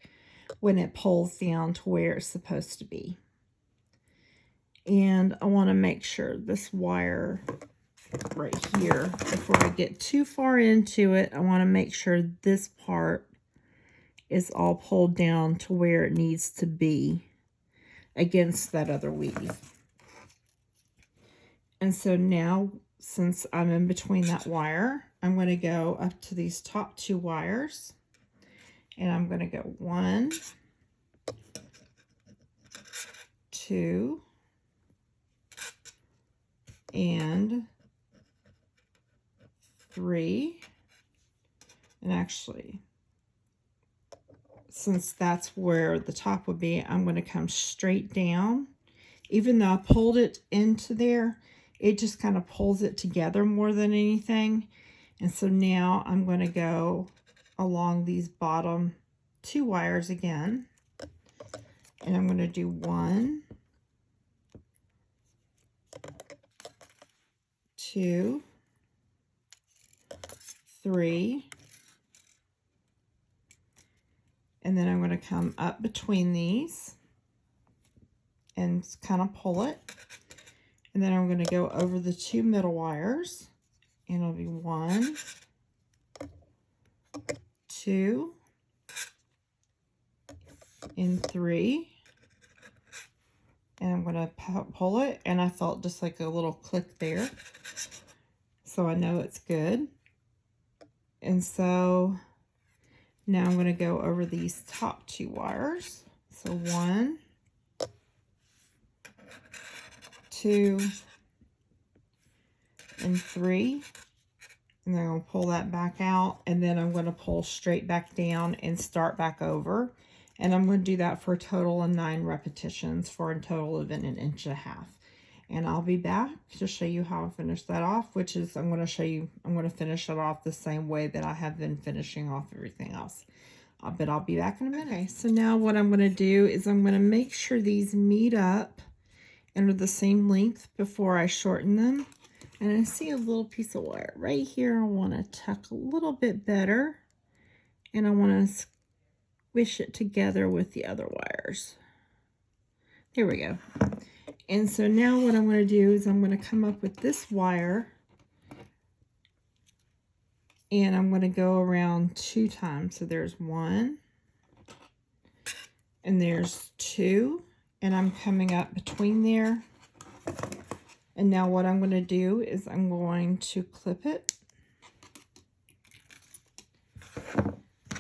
when it pulls down to where it's supposed to be. And I want to make sure this wire right here, before I get too far into it, I want to make sure this part is all pulled down to where it needs to be against that other weave. And so now, since I'm in between that wire, I'm going to go up to these top 2 wires, and I'm going to go 1, 2, and 3. And actually, since that's where the top would be, I'm going to come straight down. Even though I pulled it into there, it just kind of pulls it together more than anything. And so now I'm going to go along these bottom 2 wires again. And I'm going to do 1, 2, 3. And then I'm going to come up between these and kind of pull it. And then I'm going to go over the 2 middle wires, and it'll be 1, 2, and 3. And I'm going to pull it, and I felt just like a little click there. So I know it's good. And so now I'm going to go over these top 2 wires. So 1, 2, and 3. And then I'm going to pull that back out, and then I'm going to pull straight back down and start back over. And I'm going to do that for a total of 9 repetitions for a total of 1.5 inches. And I'll be back to show you how I finish that off, which is I'm going to finish it off the same way that I have been finishing off everything else. But I'll be back in a minute. Okay, so now what I'm going to do is I'm going to make sure these meet up and are the same length before I shorten them. And I see a little piece of wire right here I want to tuck a little bit better. And I want to squish it together with the other wires. There we go. And so now what I'm going to do is I'm going to come up with this wire, and I'm going to go around 2 times. So there's 1, and there's 2, and I'm coming up between there. And now what I'm going to do is I'm going to clip it.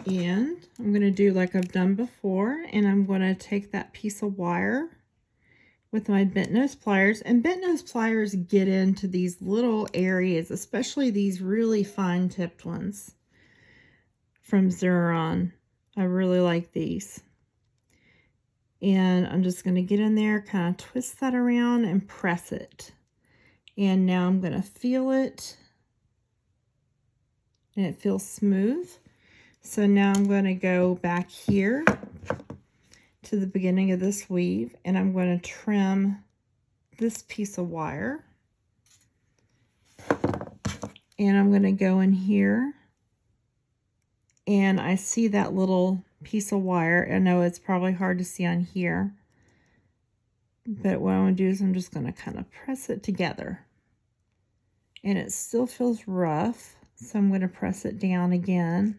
And I'm going to do like I've done before, and I'm going to take that piece of wire with my bent nose pliers. And bent nose pliers get into these little areas, especially these really fine tipped ones from Xuron. I really like these. And I'm just going to get in there, kind of twist that around and press it. And now I'm going to feel it. And it feels smooth. So now I'm going to go back here to the beginning of this weave, and I'm going to trim this piece of wire. And I'm going to go in here, and I see that little piece of wire. I know it's probably hard to see on here, but what I'm going to do is I'm just going to kind of press it together. And it still feels rough, so I'm going to press it down again.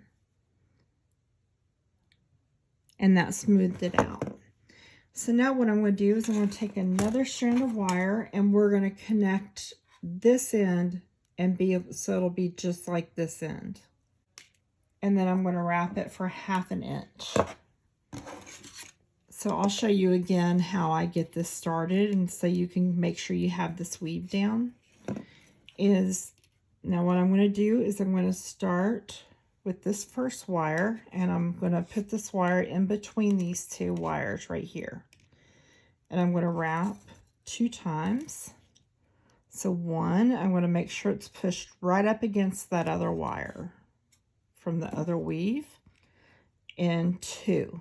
And that smoothed it out. So now what I'm going to do is I'm going to take another strand of wire, and we're going to connect this end and so it'll be just like this end. And then I'm going to wrap it for 1/2 inch. So I'll show you again how I get this started, and so you can make sure you have this weave down. Now what I'm going to do is I'm going to start with this first wire, and I'm going to put this wire in between these 2 wires right here. And I'm going to wrap 2 times. So 1, I'm going to make sure it's pushed right up against that other wire from the other weave, and 2.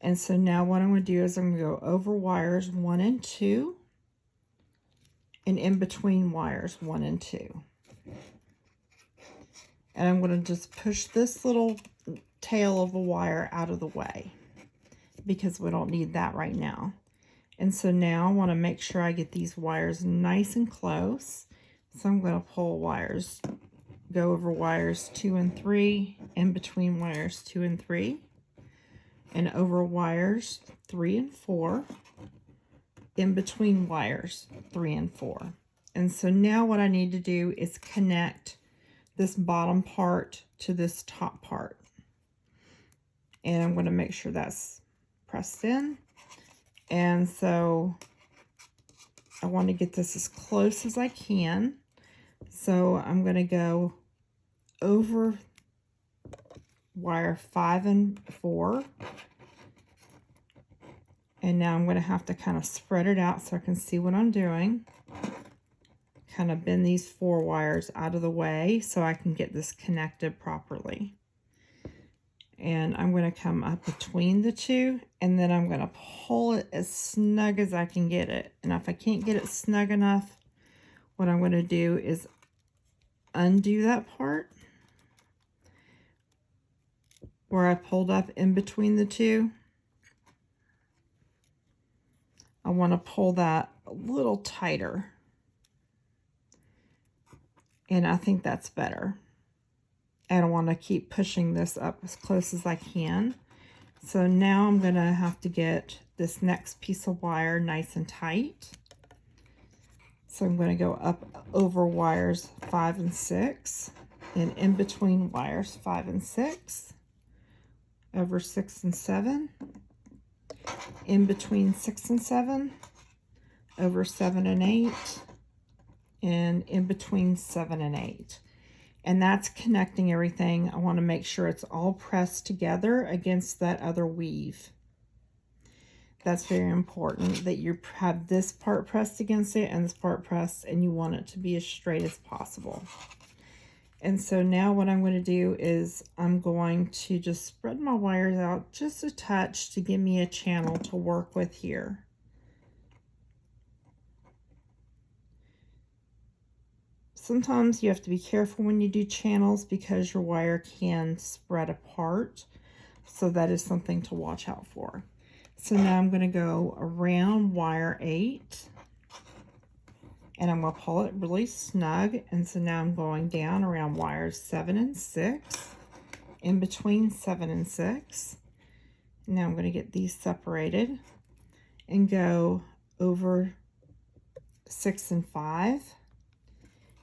And so now what I'm going to do is I'm going to go over wires 1 and 2, and in between wires 1 and 2. And I'm going to just push this little tail of a wire out of the way because we don't need that right now. And so now I want to make sure I get these wires nice and close. So I'm going to pull wires, go over wires 2 and 3, in between wires 2 and 3, and over wires 3 and 4, in between wires 3 and 4. And so now what I need to do is connect this bottom part to this top part. And I'm going to make sure that's pressed in. And so I want to get this as close as I can. So I'm going to go over wire 5 and 4. And now I'm going to have to kind of spread it out so I can see what I'm doing. Kind of bend these 4 wires out of the way so I can get this connected properly. And I'm going to come up between the 2, and then I'm going to pull it as snug as I can get it. And if I can't get it snug enough, what I'm going to do is undo that part where I pulled up in between the 2. I want to pull that a little tighter. And I think that's better. And I want to keep pushing this up as close as I can. So now I'm going to have to get this next piece of wire nice and tight. So I'm going to go up over wires 5 and 6, and in between wires 5 and 6, over 6 and 7, in between 6 and 7, over 7 and 8, and in between 7 and 8. And that's connecting everything. I want to make sure it's all pressed together against that other weave. That's very important that you have this part pressed against it and this part pressed, and you want it to be as straight as possible. And so now what I'm going to do is I'm going to just spread my wires out just a touch to give me a channel to work with here. Sometimes you have to be careful when you do channels because your wire can spread apart. So that is something to watch out for. So now I'm going to go around wire 8. And I'm going to pull it really snug. And so now I'm going down around wires 7 and 6. In between 7 and 6. Now I'm going to get these separated. And go over 6 and 5.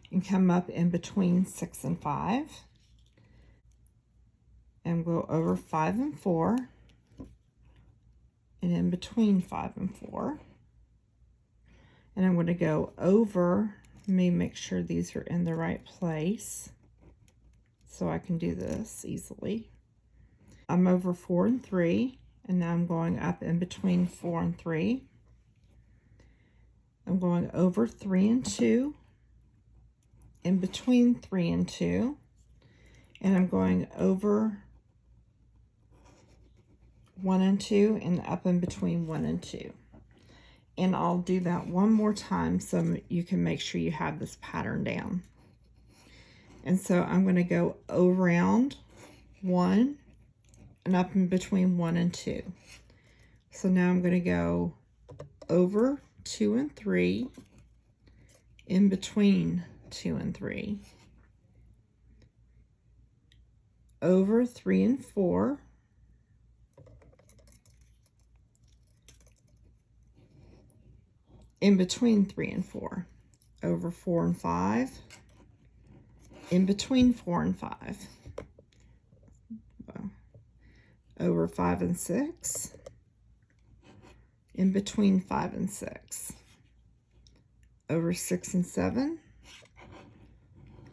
And come up in between 6 and 5, and go over 5 and 4, and in between 5 and 4, and I'm going to go over. Let me make sure these are in the right place so I can do this easily. I'm over 4 and 3, And now I'm going up in between 4 and 3. I'm going over 3 and 2, in between 3 and 2, and I'm going over 1 and 2 and up in between 1 and 2. And I'll do that one more time so you can make sure you have this pattern down. And so I'm going to go around 1 and up in between 1 and 2. So now I'm going to go over 2 and 3, in between 2 and 3, over 3 and 4, in between 3 and 4, over 4 and 5, in between 4 and 5, over 5 and 6, in between 5 and 6, over 6 and 7,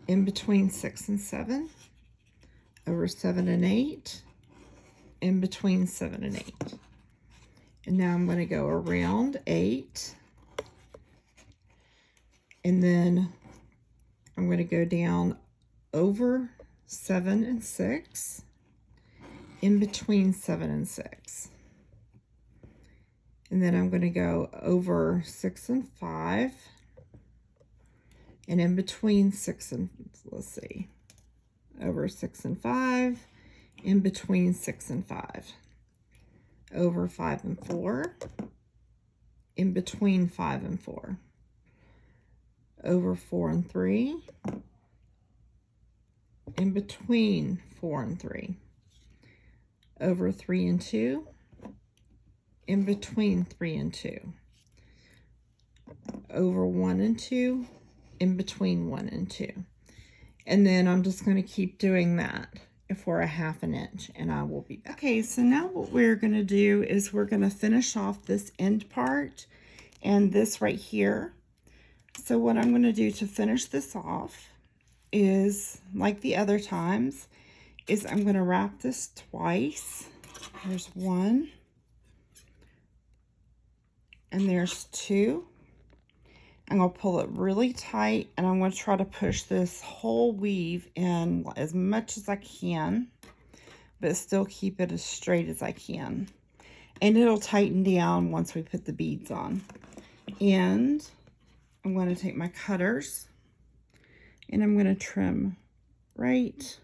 in between 6 and 7, over 7 and 8, in between 7 and 8. And now I'm going to go around 8, and then I'm going to go down over 7 and 6, in between 7 and 6. And then I'm going to go over 6 and 5, and in between 6 and, let's see, over 6 and 5, in between 6 and 5, over 5 and 4, in between 5 and 4, over 4 and 3, in between 4 and 3, over 3 and 2, in between 3 and 2, over 1 and 2, in between 1 and 2. And then I'm just going to keep doing that for a ½ inch, and I will be back. Okay, so now what we're going to do is we're going to finish off this end part and this right here. So what I'm going to do to finish this off is, like the other times, is I'm going to wrap this twice. There's 1, and there's 2. I'm going to pull it really tight, and I'm going to try to push this whole weave in as much as I can, but still keep it as straight as I can. And it'll tighten down once we put the beads on. And I'm going to take my cutters, and I'm going to trim right,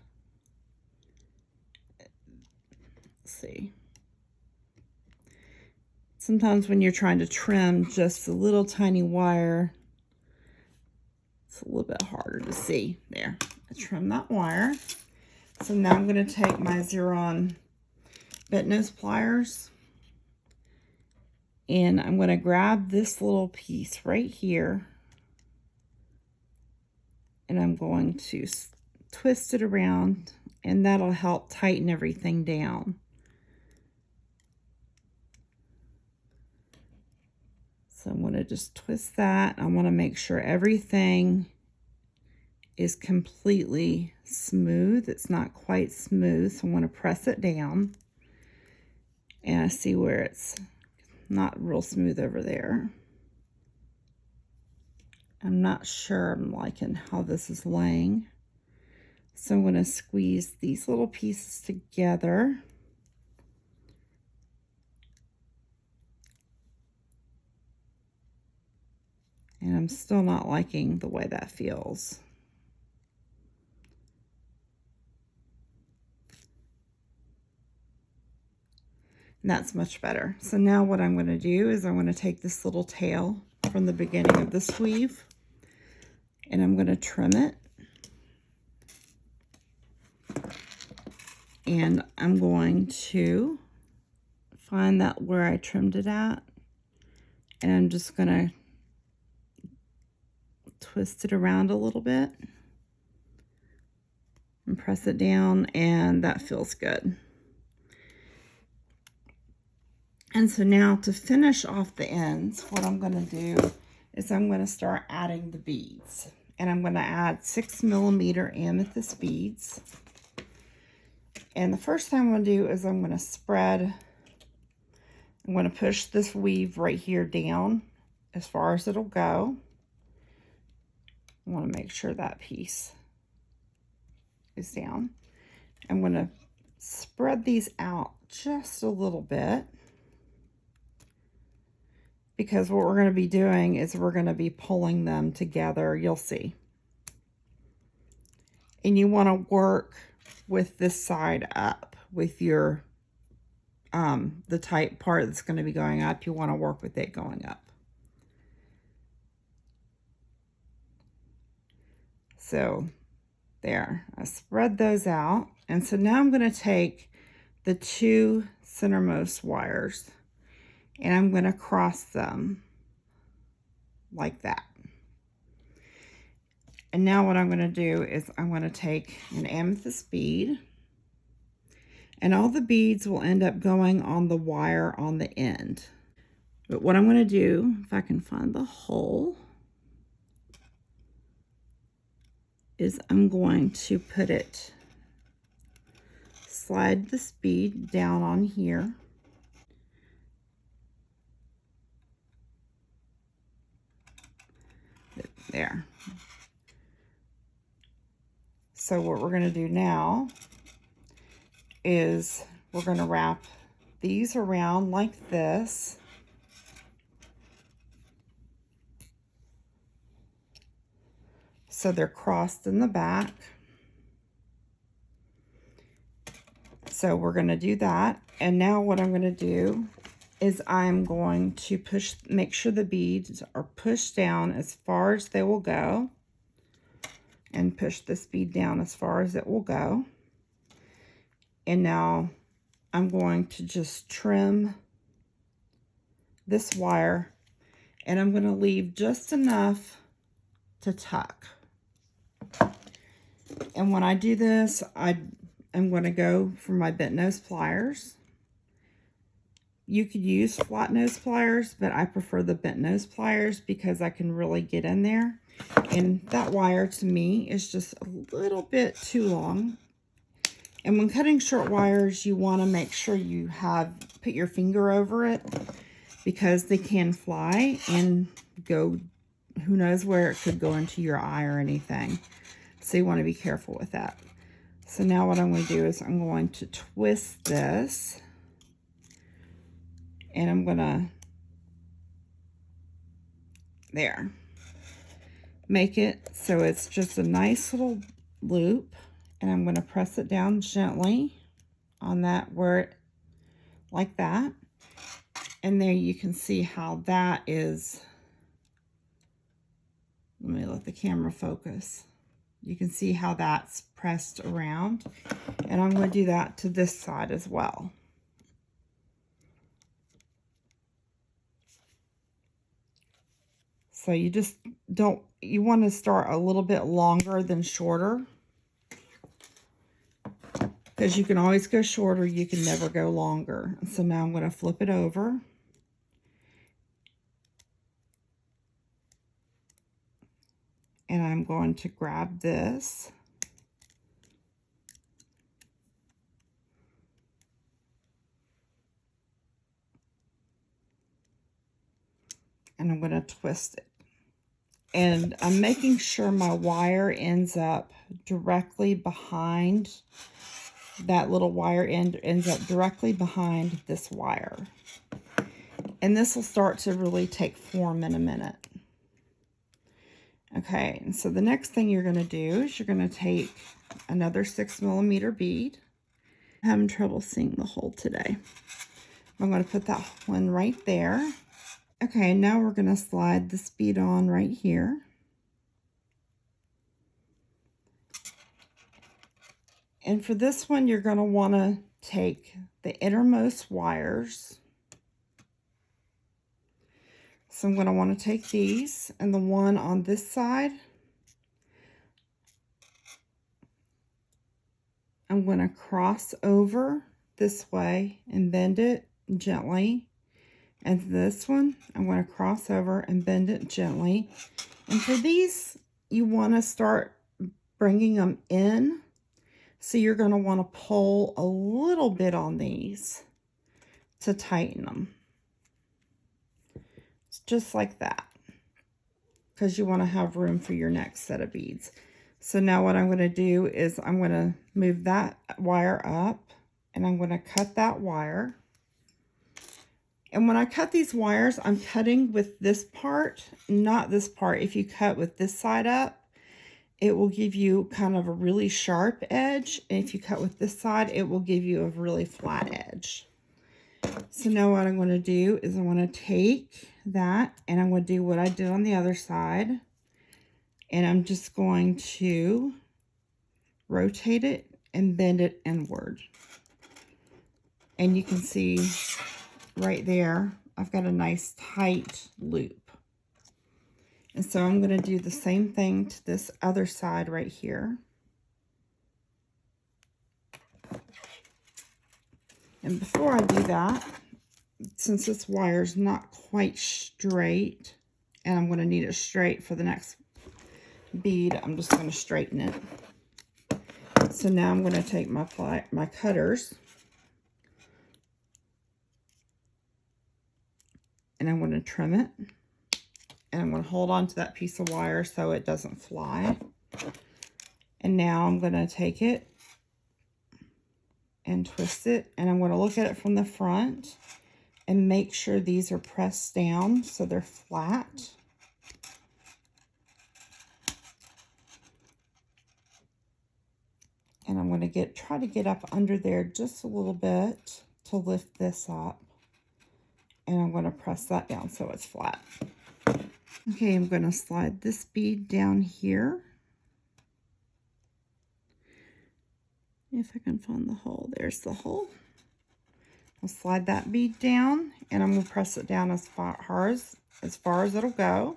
let's see. Sometimes when you're trying to trim just a little tiny wire, it's a little bit harder to see. There, I trim that wire. So now I'm going to take my Xuron bent nose pliers, and I'm going to grab this little piece right here, and I'm going to twist it around, and that'll help tighten everything down. So I'm going to just twist that. I want to make sure everything is completely smooth. It's not quite smooth, so I'm going to press it down. And I see where it's not real smooth over there. I'm not sure I'm liking how this is laying. So I'm going to squeeze these little pieces together. And I'm still not liking the way that feels. And that's much better. So now what I'm going to do is I'm going to take this little tail from the beginning of this weave, and I'm going to trim it. And I'm going to find that where I trimmed it at, and I'm just going to twist it around a little bit and press it down, and that feels good. And so now to finish off the ends, what I'm going to do is I'm going to start adding the beads. And I'm going to add 6mm amethyst beads. And the first thing I'm going to do is I'm going to spread I'm going to push this weave right here down as far as it'll go. I want to make sure that piece is down. I'm going to spread these out just a little bit, because what we're going to be doing is we're going to be pulling them together. You'll see. And you want to work with this side up with your the tight part that's going to be going up. You want to work with it going up. So there, I spread those out. And so now I'm going to take the two centermost wires and I'm going to cross them like that. And now what I'm going to do is I'm going to take an amethyst bead, and all the beads will end up going on the wire on the end. But what I'm going to do, if I can find the hole, is I'm going to put it, slide this bead down on here. There. So what we're going to do now is we're going to wrap these around like this. So they're crossed in the back. So we're going to do that. And now what I'm going to do is I'm going to make sure the beads are pushed down as far as they will go, and push this bead down as far as it will go. And now I'm going to just trim this wire, and I'm going to leave just enough to tuck. And when I do this, I'm going to go for my bent nose pliers. You could use flat nose pliers, but I prefer the bent nose pliers because I can really get in there. And that wire to me is just a little bit too long. And when cutting short wires, you want to make sure you put your finger over it, because they can fly and go, who knows where, it could go into your eye or anything. So you want to be careful with that. So now what I'm going to do is I'm going to twist this, and I'm going to, there, make it so it's just a nice little loop, and I'm going to press it down gently on that, like that. And there you can see how that is. Let me let the camera focus. You can see how that's pressed around, and I'm going to do that to this side as well. So you just don't, you want to start a little bit longer than shorter, because you can always go shorter, you can never go longer. And so now I'm going to flip it over. And I'm going to grab this. And I'm going to twist it. And I'm making sure my wire ends up directly behind, that little wire end ends up directly behind this wire. And this will start to really take form in a minute. Okay, and so the next thing you're going to do is you're going to take another 6mm bead. I'm having trouble seeing the hole today. I'm going to put that one right there. Okay, now we're going to slide this bead on right here. And for this one, you're going to want to take the innermost wires. So I'm going to want to take these, and the one on this side, I'm going to cross over this way and bend it gently. And this one, I'm going to cross over and bend it gently. And for these, you want to start bringing them in. So you're going to want to pull a little bit on these to tighten them. just like that, because you want to have room for your next set of beads. So now what I'm going to do is I'm going to move that wire up, and I'm going to cut that wire. And when I cut these wires, I'm cutting with this part, not this part. If you cut with this side up, it will give you kind of a really sharp edge. And if you cut with this side, it will give you a really flat edge. So now what I'm going to do is I'm going to take that and I'm going to do what I did on the other side. And I'm just going to rotate it and bend it inward. And you can see right there, I've got a nice tight loop. And so I'm going to do the same thing to this other side right here. And before I do that, since this wire's not quite straight, and I'm going to need it straight for the next bead, I'm just going to straighten it. So now I'm going to take my cutters, and I'm going to trim it, and I'm going to hold on to that piece of wire so it doesn't fly. And now I'm going to take it and twist it, and I'm going to look at it from the front and make sure these are pressed down so they're flat. And I'm going to try to get up under there just a little bit to lift this up. And I'm going to press that down so it's flat. Okay, I'm going to slide this bead down here. If I can find the hole, there's the hole. I'll slide that bead down, and I'm going to press it down as far as it'll go.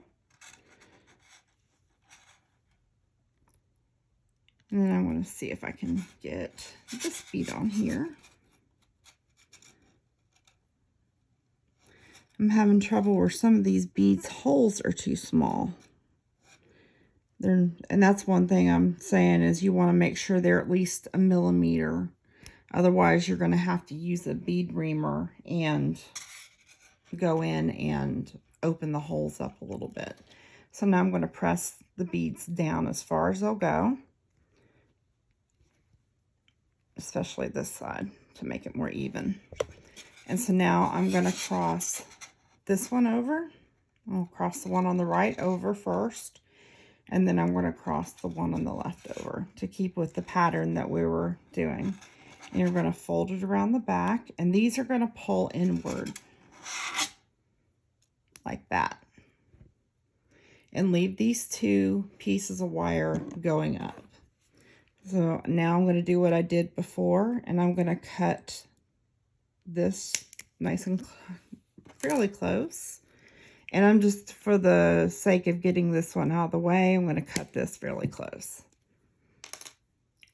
And then I'm going to see if I can get this bead on here. I'm having trouble where some of these beads holes are too small. And that's one thing I'm saying is you want to make sure they're at least 1 millimeter. Otherwise, you're going to have to use a bead reamer and go in and open the holes up a little bit. So now I'm going to press the beads down as far as they'll go, especially this side to make it more even. And so now I'm going to cross this one over. I'll cross the one on the right over first, and then I'm going to cross the one on the left over to keep with the pattern that we were doing. And you're going to fold it around the back, and these are going to pull inward like that. And leave these 2 pieces of wire going up. So now I'm going to do what I did before, and I'm going to cut this nice and fairly close. And I'm just, for the sake of getting this one out of the way, I'm going to cut this fairly close.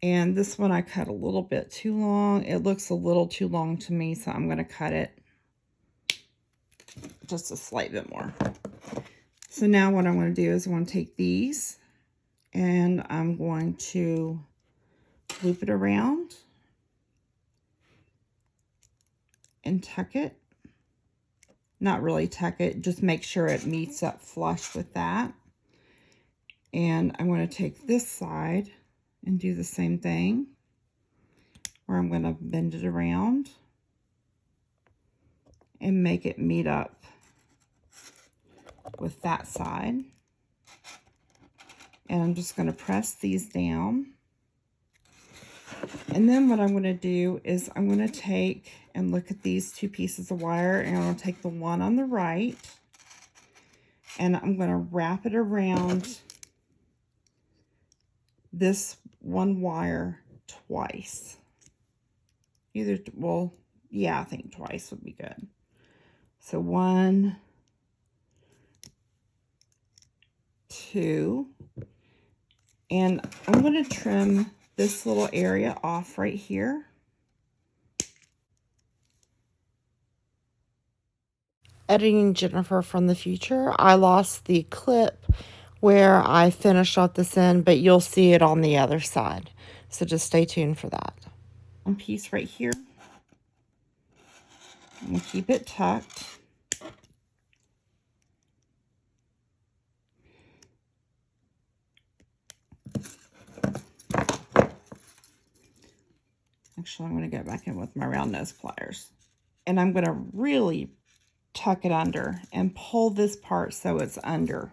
And this one I cut a little bit too long. It looks a little too long to me, so I'm going to cut it just a slight bit more. So now what I'm going to do is I'm going to take these, and I'm going to loop it around and tuck it. Not really tuck it, just make sure it meets up flush with that. And I'm going to take this side and do the same thing, where I'm going to bend it around and make it meet up with that side. And I'm just going to press these down. And then what I'm going to do is I'm going to take and look at these 2 pieces of wire, and I'm going to take the one on the right, and I'm going to wrap it around this one wire twice. Well, yeah, I think twice would be good. So 1, 2, and I'm going to trim this little area off right here. Editing Jennifer from the future, I lost the clip where I finished off this end, but you'll see it on the other side. So just stay tuned for that. One piece right here. I'm going to keep it tucked. Actually, I'm going to go back in with my round nose pliers. And I'm going to really tuck it under and pull this part so it's under.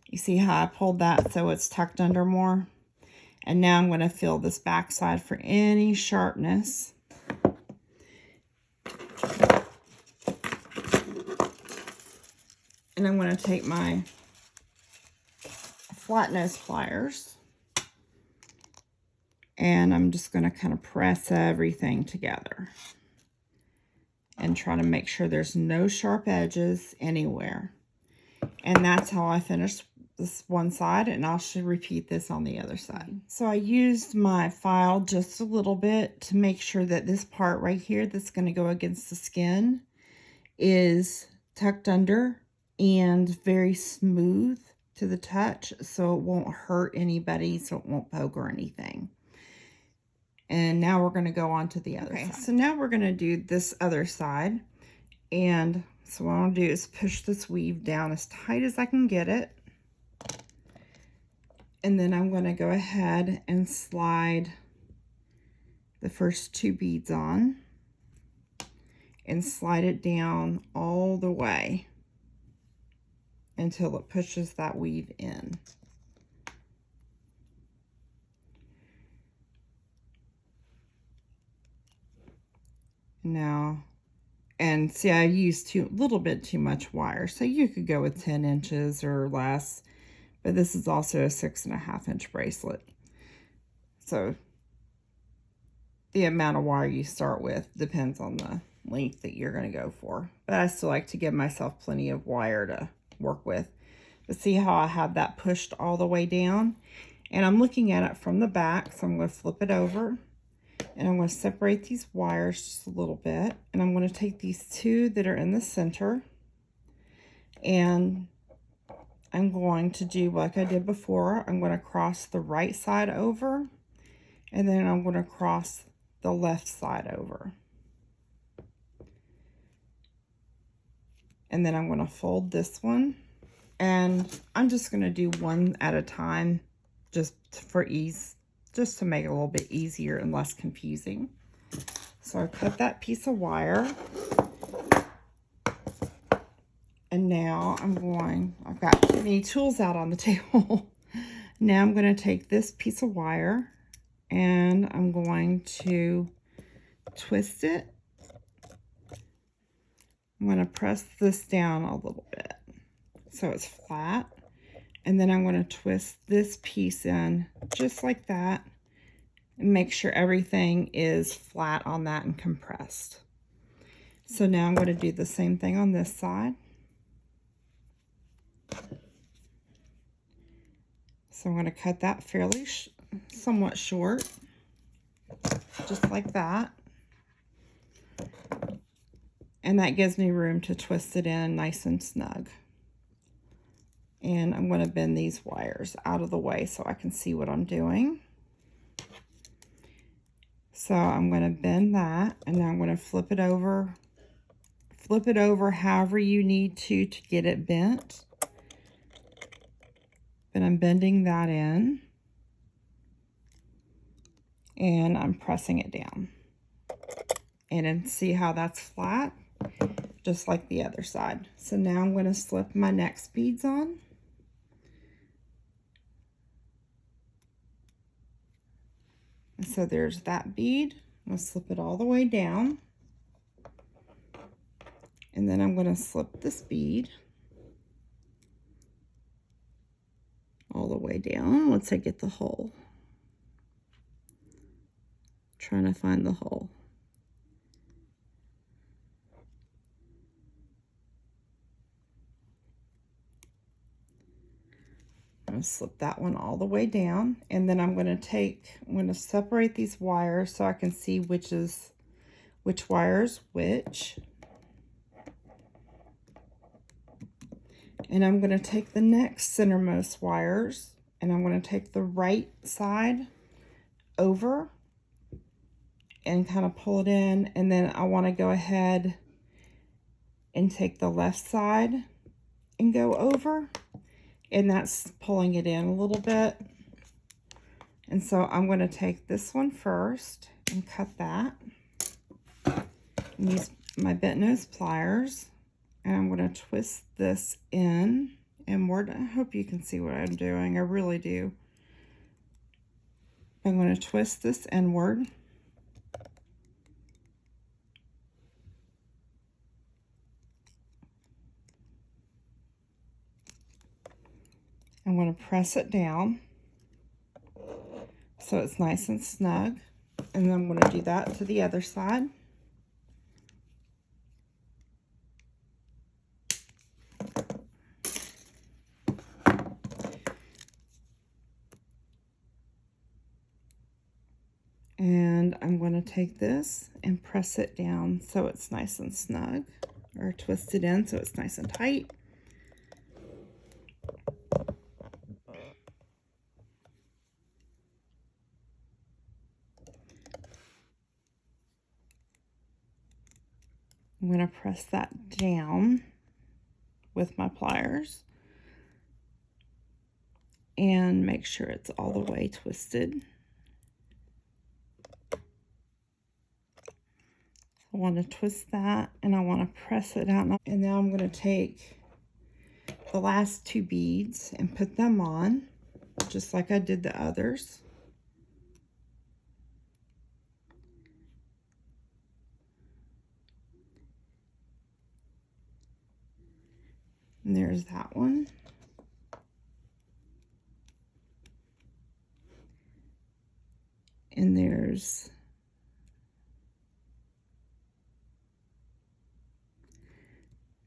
You see how I pulled that so it's tucked under more? And now I'm going to feel this back side for any sharpness. And I'm going to take my flat nose pliers and I'm just going to kind of press everything together and try to make sure there's no sharp edges anywhere. And that's how I finish this one side, and I should repeat this on the other side. So I used my file just a little bit to make sure that this part right here that's going to go against the skin is tucked under and very smooth to the touch, so it won't hurt anybody, so it won't poke or anything. And now we're going to go on to the other side. So now we're going to do this other side, and so what I'll do is push this weave down as tight as I can get it. And then I'm going to go ahead and slide the first 2 beads on and slide it down all the way until it pushes that weave in. Now, and see, I used a little bit too much wire, so you could go with 10 inches or less. But this is also a 6.5 inch bracelet. So the amount of wire you start with depends on the length that you're going to go for. But I still like to give myself plenty of wire to work with. But see how I have that pushed all the way down? And I'm looking at it from the back, so I'm going to flip it over. And I'm going to separate these wires just a little bit. And I'm going to take these 2 that are in the center, and I'm going to do like I did before. I'm going to cross the right side over, and then I'm going to cross the left side over. And then I'm going to fold this one, and I'm just going to do one at a time just for ease, just to make it a little bit easier and less confusing. So I cut that piece of wire. And now I've got too many tools out on the table. Now I'm going to take this piece of wire and I'm going to twist it. I'm going to press this down a little bit so it's flat. And then I'm going to twist this piece in just like that and make sure everything is flat on that and compressed. So now I'm going to do the same thing on this side. So I'm going to cut that fairly somewhat short, just like that. And that gives me room to twist it in nice and snug. And I'm going to bend these wires out of the way so I can see what I'm doing. So I'm going to bend that, and now I'm going to flip it over. Flip it over however you need to get it bent. But I'm bending that in, and I'm pressing it down. And then see how that's flat, just like the other side. So now I'm going to slip my next beads on. And so there's that bead. I'm going to slip it all the way down. And then I'm going to slip this bead all the way down once I get the hole. Trying to find the hole. I'm going to slip that one all the way down, and then I'm going to separate these wires so I can see which wires which. And I'm going to take the next centermost wires, and I'm going to take the right side over and kind of pull it in, and then I want to go ahead and take the left side and go over, and that's pulling it in a little bit. And so I'm going to take this one first and cut that. And use my bent nose pliers. And I'm going to twist this in inward. I hope you can see what I'm doing. I really do. I'm going to twist this inward. I'm going to press it down so it's nice and snug. And then I'm going to do that to the other side. And I'm going to take this and press it down so it's nice and snug, or twist it in so it's nice and tight. I'm going to press that down with my pliers and make sure it's all the way twisted. I want to twist that and I want to press it out. And now I'm going to take the last two beads and put them on just like I did the others. And there's that one. And there's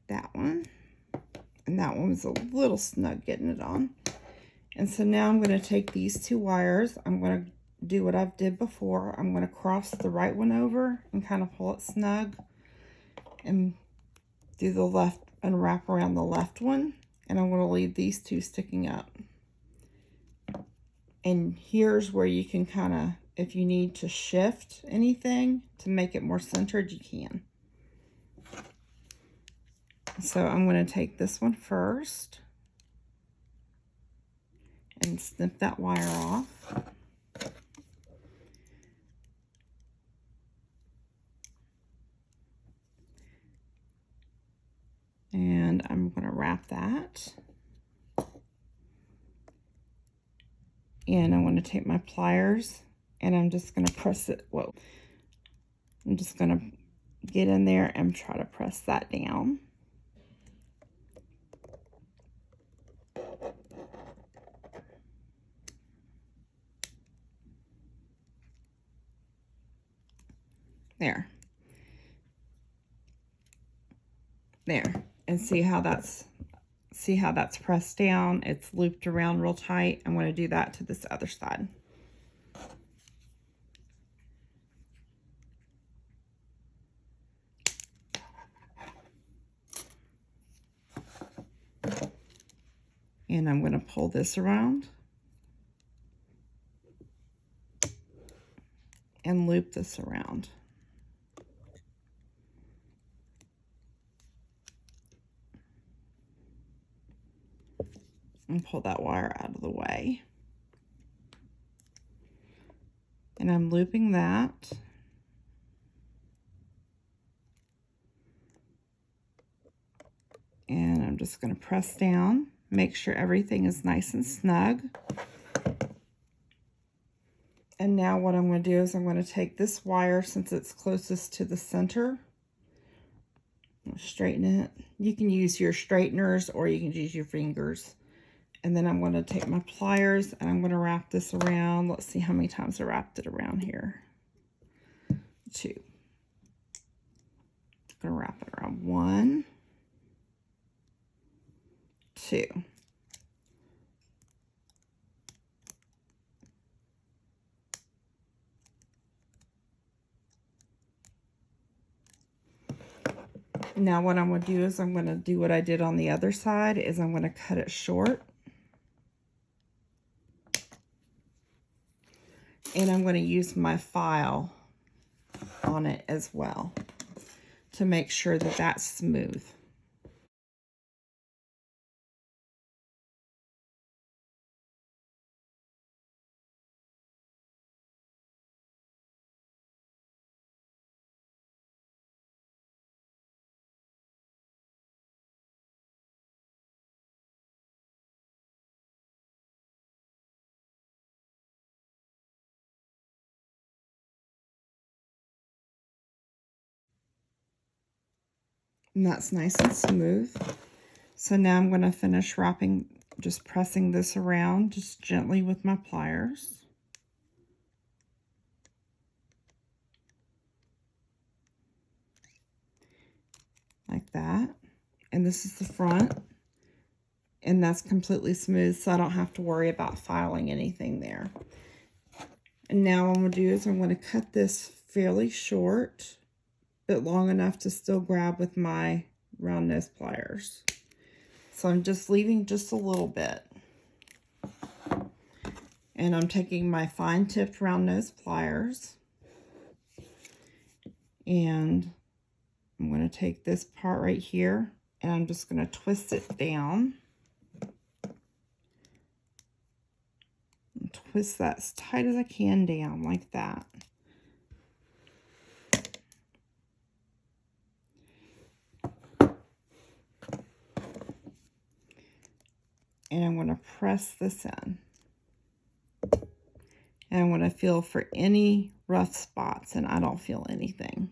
that one. And that one was a little snug getting it on. And so now I'm going to take these two wires. I'm going to do what I've did before. I'm going to cross the right one over and kind of pull it snug and do the left and wrap around the left one. And I'm going to leave these two sticking up. And here's where you can kind of, if you need to shift anything to make it more centered, you can. So I'm going to take this one first and snip that wire off. And I'm going to wrap that. And I'm going to take my pliers and I'm just going to press it. Whoa. I'm just going to get in there and try to press that down. There. There. And see how that's pressed down. It's looped around real tight. I'm going to do that to this other side. And I'm going to pull this around and loop this around. And pull that wire out of the way. And I'm looping that. And I'm just going to press down, make sure everything is nice and snug. And now what I'm going to do is I'm going to take this wire, since it's closest to the center, straighten it. You can use your straighteners or you can use your fingers. And then I'm going to take my pliers and I'm going to wrap this around. Let's see how many times I wrapped it around here. 2. I'm going to wrap it around 1, 2. Now what I'm going to do is I'm going to do what I did on the other side, is I'm going to cut it short. And I'm going to use my file on it as well to make sure that that's smooth. And that's nice and smooth. So now I'm going to finish wrapping, just pressing this around just gently with my pliers. Like that. And this is the front. And that's completely smooth, so I don't have to worry about filing anything there. And now what I'm going to do is I'm going to cut this fairly short, but long enough to still grab with my round nose pliers. So I'm just leaving just a little bit. And I'm taking my fine tipped round nose pliers. And I'm going to take this part right here and I'm just going to twist it down. And twist that as tight as I can down like that. And I'm going to press this in. And I'm going to feel for any rough spots, and I don't feel anything.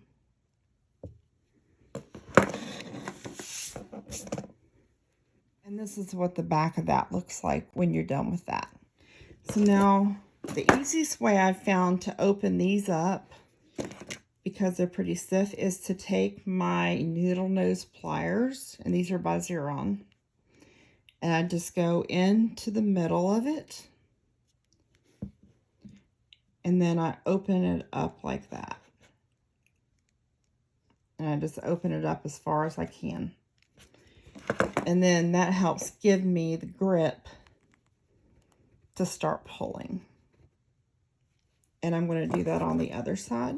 And this is what the back of that looks like when you're done with that. So now, the easiest way I've found to open these up, because they're pretty stiff, is to take my needle nose pliers, and these are by Xuron, and I just go into the middle of it, and then I open it up like that. And I just open it up as far as I can. And then that helps give me the grip to start pulling. And I'm going to do that on the other side.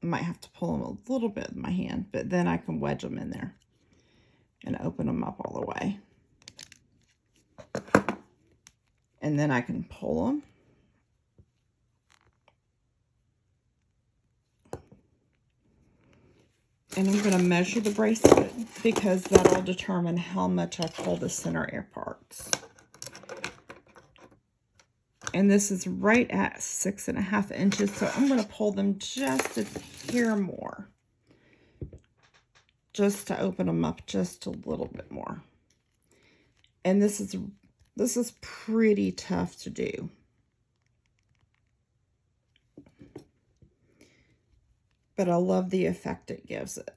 I might have to pull them a little bit with my hand, but then I can wedge them in there and open them up all the way. And then I can pull them. And I'm going to measure the bracelet because that'll determine how much I pull the center ear parts. And this is right at 6.5 inches, so I'm going to pull them just a hair more. Just to open them up just a little bit more. And this is pretty tough to do. But I love the effect it gives it.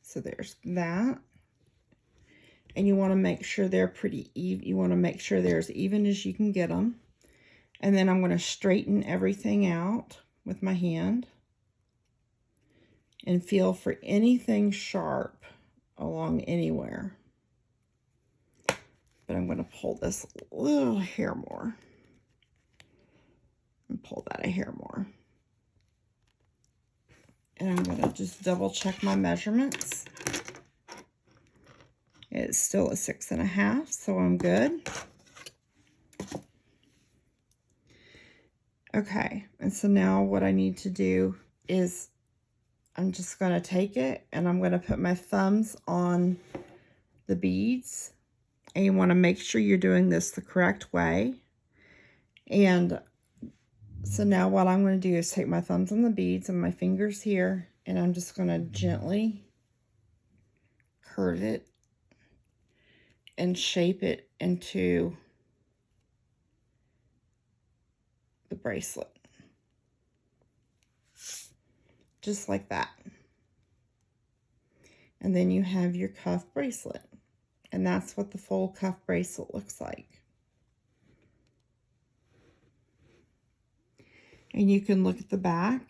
So there's that. And you want to make sure they're pretty even. You want to make sure they're as even as you can get them. And then I'm going to straighten everything out with my hand. And feel for anything sharp along anywhere. But I'm going to pull this a little hair more. And pull that a hair more. And I'm going to just double check my measurements. It's still a 6.5, so I'm good. Okay, and so now what I need to do is I'm just going to take it and I'm going to put my thumbs on the beads. And you want to make sure you're doing this the correct way. And so now what I'm going to do is take my thumbs on the beads and my fingers here, and I'm just going to gently curve it and shape it into the bracelet. Just like that. And then you have your cuff bracelet. And that's what the full cuff bracelet looks like. And you can look at the back,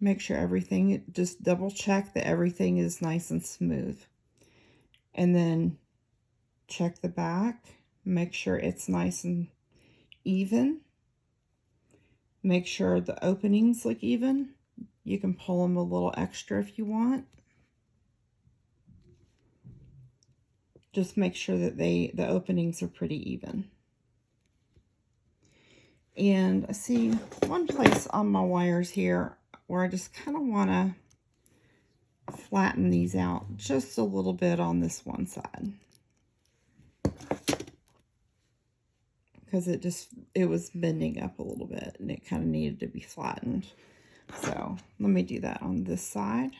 make sure everything, just double check that everything is nice and smooth. And then check the back, make sure it's nice and even. Make sure the openings look even. You can pull them a little extra if you want. Just make sure that the openings are pretty even. And I see one place on my wires here where I just kind of want to flatten these out just a little bit on this one side. Because it was bending up a little bit and it kind of needed to be flattened. So let me do that on this side.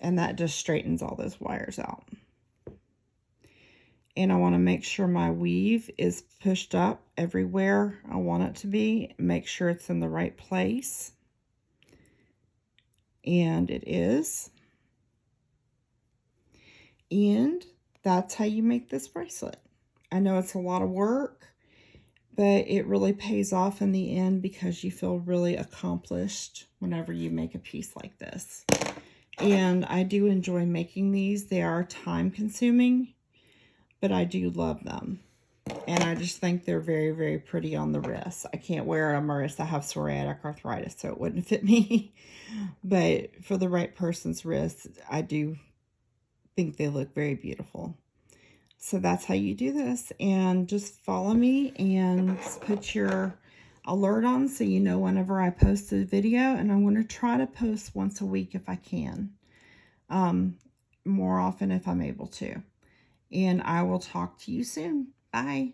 And that just straightens all those wires out. And I want to make sure my weave is pushed up everywhere I want it to be. Make sure it's in the right place. And it is. And that's how you make this bracelet. I know it's a lot of work, but it really pays off in the end because you feel really accomplished whenever you make a piece like this. And I do enjoy making these. They are time consuming, but I do love them. And I just think they're very, very pretty on the wrist. I can't wear them on my wrist. I have psoriatic arthritis, so it wouldn't fit me. But for the right person's wrist, I do think they look very beautiful. So that's how you do this. And just follow me and put your alert on so you know whenever I post a video. And I'm going to try to post once a week if I can. More often if I'm able to. And I will talk to you soon. Bye.